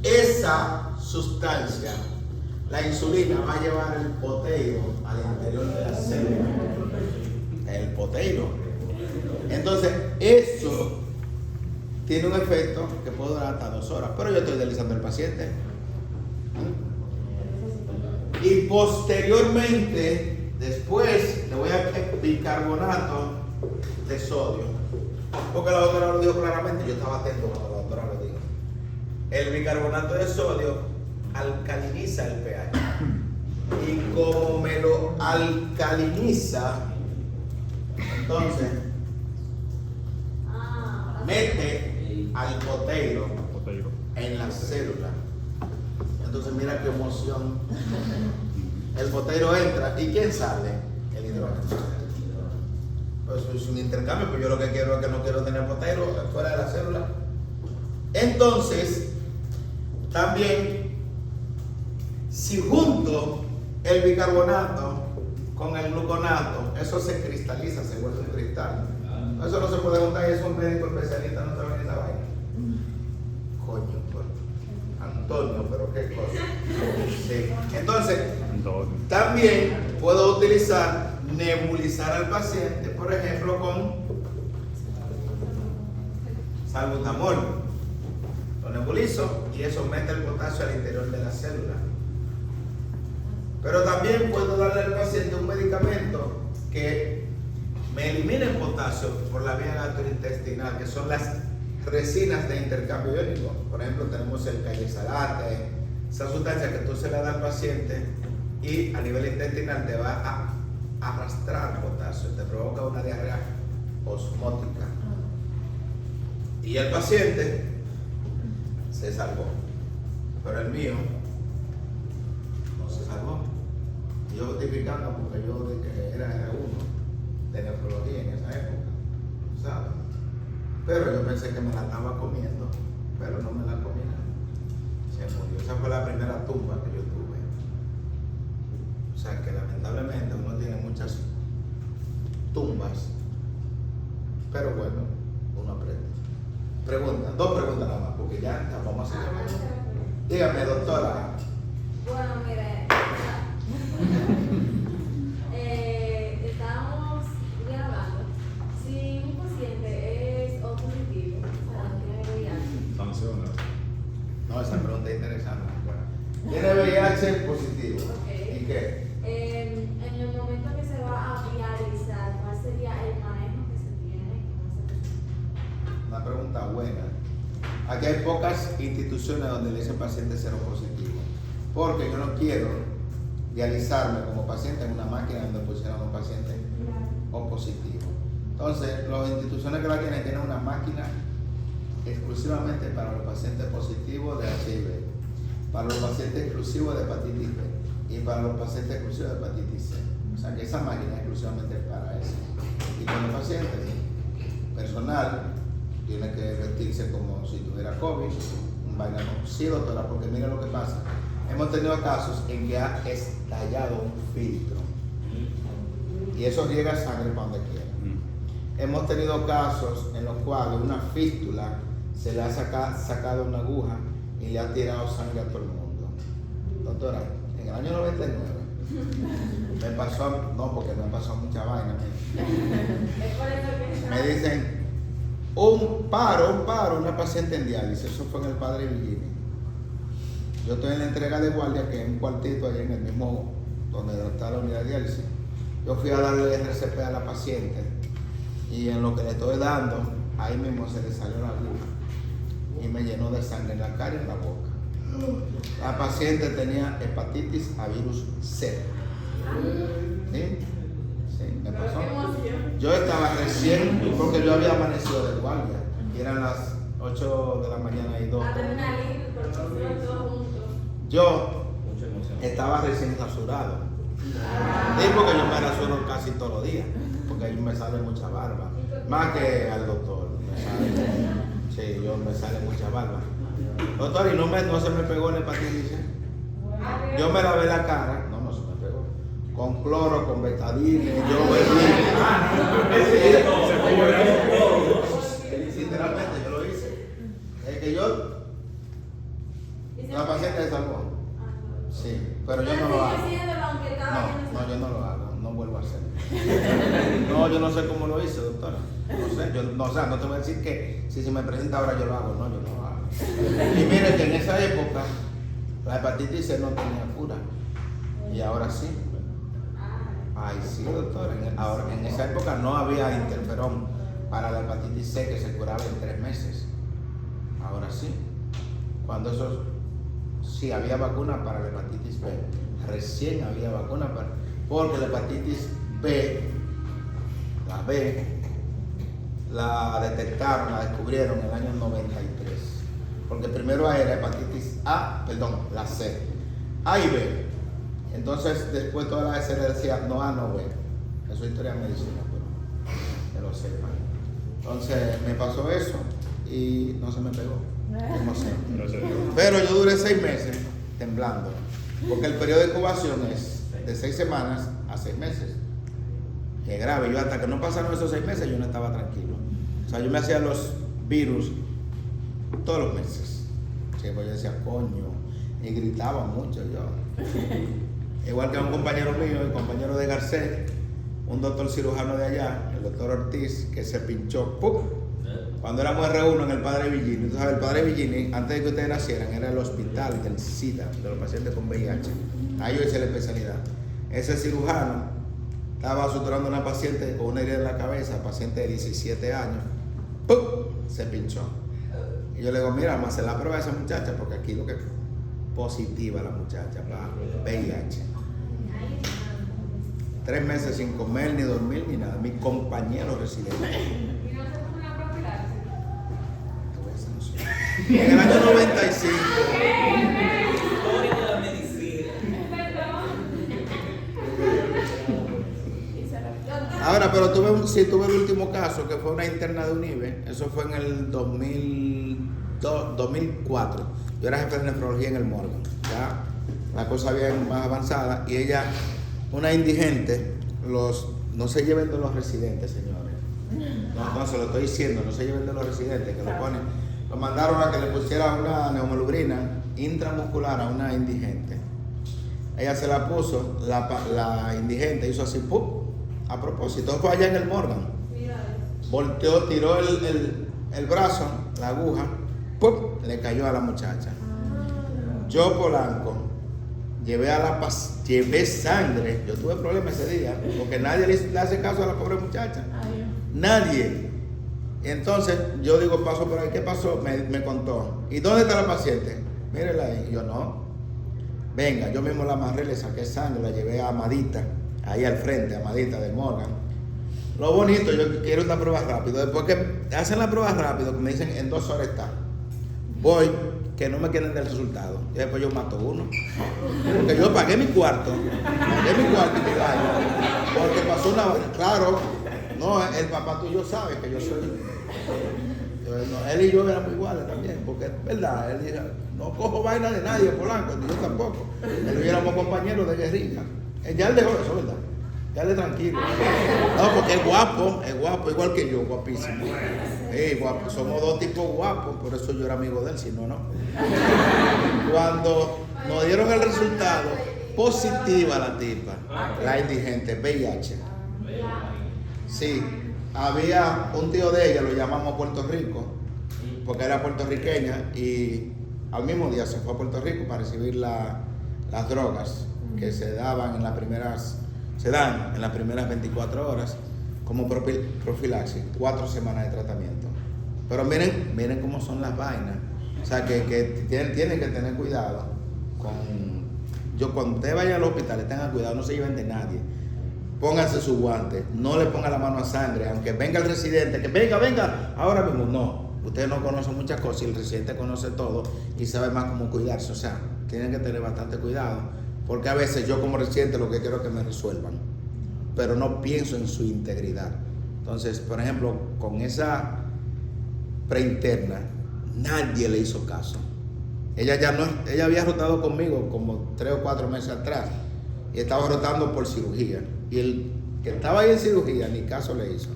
Esa sustancia, la insulina, va a llevar el poteiro al interior de la célula. El poteiro. Entonces, eso tiene un efecto que puede durar hasta 2 horas, pero yo estoy dializando al paciente. Y posteriormente, después, le voy a dar bicarbonato de sodio. Porque la doctora lo dijo claramente, yo estaba atento cuando la doctora lo dijo. El bicarbonato de sodio alcaliniza el pH. Y como me lo alcaliniza, entonces mete al poteiro en la célula. Entonces mira qué emoción. El poteiro entra y ¿quién sale? El hidrógeno. Pues es un intercambio, pues yo lo que quiero es que no quiero tener poteiro fuera de la célula. Entonces, también, si junto el bicarbonato con el gluconato, eso se cristaliza, se vuelve un cristal. Eso no se puede juntar y es un médico especialista, no sabe ni esa vaina. Coño, pues. Antonio, pero qué cosa. Sí. Entonces, también puedo utilizar nebulizar al paciente, por ejemplo, con salbutamol. Lo nebulizo y eso mete el potasio al interior de la célula. Pero también puedo darle al paciente un medicamento que me elimine el potasio por la vía gastrointestinal, que son las resinas de intercambio iónico. Por ejemplo, tenemos el cayesalate, esa sustancia que tú se la das al paciente y a nivel intestinal te va a arrastrar potasio, te provoca una diarrea osmótica. Y el paciente se salvó, pero el mío no se salvó. Yo justificando porque yo de que era uno de nefrología en esa época, ¿sabes? Pero yo pensé que me la estaba comiendo, pero no me la comí nada. Se murió. Esa fue la primera tumba que yo tuve. O sea que lamentablemente uno tiene muchas tumbas, pero bueno, uno aprende. Pregunta, 2 preguntas nada más, porque ya vamos a seguir. Dígame, doctora. Bueno, mire, estábamos ya hablando. Si un paciente es O positivo, o sea, tiene VIH, No, esa pregunta es interesante. Tiene VIH positivo. Ok. ¿Y qué? en el momento que se va a viabilizar, ¿cuál sería el manejo que se tiene con esa persona? Una pregunta buena. Aquí hay pocas instituciones donde le dicen paciente seropositivo, porque yo no quiero dializarme como paciente en una máquina donde pusieron un paciente O positivo. Entonces, las instituciones que la tienen una máquina exclusivamente para los pacientes positivos de HIV, para los pacientes exclusivos de hepatitis B y para los pacientes exclusivos de hepatitis C. O sea que esa máquina es exclusivamente para eso. Y con los pacientes, personal, tiene que vestirse como si tuviera COVID, un vaina no. Sí, doctora, porque mira lo que pasa. Hemos tenido casos en que ha estallado un filtro y eso riega sangre para donde quiera. Hemos tenido casos en los cuales una fístula se le ha sacado una aguja y le ha tirado sangre a todo el mundo. Doctora, en el año 99 me pasó, no, porque me pasó mucha vaina. Es por eso que Me dicen, un paro, una paciente en diálisis, eso fue en el Padre Villini. Yo estoy en la entrega de guardia, que es un cuartito allá en el mismo, donde está la unidad de diálisis. Yo fui a darle RCP a la paciente y en lo que le estoy dando, ahí mismo se le salió la aguja y me llenó de sangre en la cara y en la boca. La paciente tenía hepatitis a virus C. ¿Sí? Sí, me pasó. Yo estaba recién, porque yo había amanecido de guardia y eran las 8 de la mañana y 2. adrenalina, porque fueron todos juntos. Yo Mucha emoción. estaba recién rasurado. Sí, porque yo me rasuro casi todos los días, porque ahí me sale mucha barba. Más que al doctor. Sí, me sale mucha barba. Doctor, y no se me pegó la hepatitis C. Yo me lavé la cara, no se me pegó. Con cloro, con betadine, yo literalmente yo lo hice. Es que la paciente se salvó. Sí, pero yo no lo hago. No, yo no lo hago, no vuelvo a hacerlo. No, yo no sé cómo lo hice, doctora. No sé, no te voy a decir que si se me presenta ahora yo lo hago, no, yo no lo hago. Y mire que en esa época la hepatitis C no tenía cura. Y ahora sí. Ay, sí, doctora. Ahora, en esa época no había interferón para la hepatitis C que se curaba en 3 meses. Ahora sí. Cuando eso sí había vacuna para la hepatitis B. Recién había vacuna porque la hepatitis B, la B, la detectaron, la descubrieron en el año 93. Porque primero era hepatitis A, la C, A y B. Entonces después toda la S le decía no A, no B. Eso es historia de medicina, pero que lo sepan. Entonces me pasó eso y no se me pegó. Como siempre. Pero yo duré 6 meses temblando. Porque el periodo de incubación es de 6 semanas a 6 meses. Que grave, yo hasta que no pasaron esos 6 meses yo no estaba tranquilo. O sea, yo me hacía los virus todos los meses. Sí, pues yo decía, coño, y gritaba mucho yo. Igual que a un compañero mío, el compañero de Garcés, un doctor cirujano de allá, el doctor Ortiz, que se pinchó, ¡pum! Cuando éramos R1 en el Padre Villini. Tú sabes, el Padre Villini, antes de que ustedes nacieran, era el hospital del SIDA, de los pacientes con VIH. Ahí yo hice la especialidad. Ese cirujano estaba suturando a una paciente con una herida en la cabeza, paciente de 17 años, ¡pum! Se pinchó. Y yo le digo, mira, vamos a hacer la prueba de esa muchacha, porque aquí lo que es positiva la muchacha para VIH. 3 meses sin comer, ni dormir, ni nada. Mi compañero residente. ¿Y no se fue una profilaxis? En el año 95. Historia de la medicina. Ahora, pero tuve el último caso, que fue una interna de UNIBE. Eso fue en el 2004. Yo era jefe de nefrología en el Morgan. Ya la cosa bien más avanzada. Y ella, una indigente, no se lleven de los residentes, señores. No, se lo estoy diciendo, no se lleven de los residentes, que lo mandaron a que le pusiera una neumolubrina intramuscular a una indigente. Ella se la puso, la indigente hizo así, ¡pum! A propósito, fue allá en el Morgan. Volteó, tiró el brazo, la aguja, ¡pum! Le cayó a la muchacha. Yo, Polanco, llevé sangre. Yo tuve problemas ese día, porque nadie le hace caso a la pobre muchacha. Nadie. Entonces, yo digo, paso por ahí. ¿Qué pasó? Me contó. ¿Y dónde está la paciente? Mírela ahí. Y yo, no. Venga, yo mismo la amarré, le saqué sangre, la llevé a Amadita, ahí al frente, Amadita de Morgan. Lo bonito, yo quiero una prueba rápido. Después que hacen la prueba rápido, que me dicen en 2 horas está. Voy, que no me quieren del resultado. Y después yo mato uno. Porque yo pagué mi cuarto y mi gallo. Porque pasó una hora. Claro, no, el papá tuyo sabe que yo soy. Él y yo éramos iguales también, porque es verdad, él dijo, no cojo vaina de nadie, Polanco, ni yo tampoco. Él y yo éramos compañeros de guerrilla. Ya él dejó eso, ¿verdad? Ya le tranquilo. No, porque es guapo, igual que yo, guapísimo. Guapo, somos 2 tipos guapos, por eso yo era amigo de él, si no, no. Cuando nos dieron el resultado, positiva la tipa, la indigente, VIH. Sí, había un tío de ella, lo llamamos Puerto Rico, porque era puertorriqueña, y al mismo día se fue a Puerto Rico para recibir las drogas que se dan en las primeras 24 horas como profilaxis, 4 semanas de tratamiento. Pero miren cómo son las vainas. O sea, que tienen que tener cuidado cuando usted vaya al hospital, tengan cuidado, no se lleven de nadie. Pónganse su guante, no le pongan la mano a sangre, aunque venga el residente, que venga, ahora mismo, no. Ustedes no conocen muchas cosas y el residente conoce todo y sabe más cómo cuidarse. O sea, tienen que tener bastante cuidado, porque a veces yo como residente lo que quiero es que me resuelvan, pero no pienso en su integridad. Entonces, por ejemplo, con esa preinterna, nadie le hizo caso. Ella había rotado conmigo como 3 o 4 meses atrás y estaba rotando por cirugía. Y el que estaba ahí en cirugía ni caso le hizo.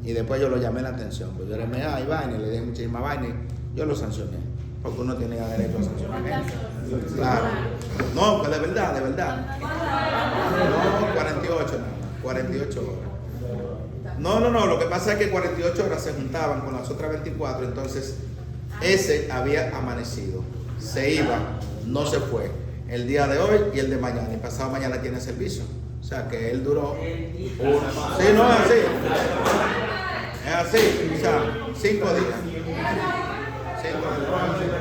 Y después yo lo llamé la atención, pues yo le dije, y vaina, le dije muchísimas vainas, yo lo sancioné, porque uno tiene derecho a sancionamiento. Claro. No, pues de verdad. No, 48 nada más, 48 horas. No, lo que pasa es que 48 horas se juntaban con las otras 24, entonces ese había amanecido, se iba, no se fue, el día de hoy y el de mañana, y pasado mañana tiene servicio. O sea que él duró sí, no es así. Es así, o sea, 5 días. 5 días.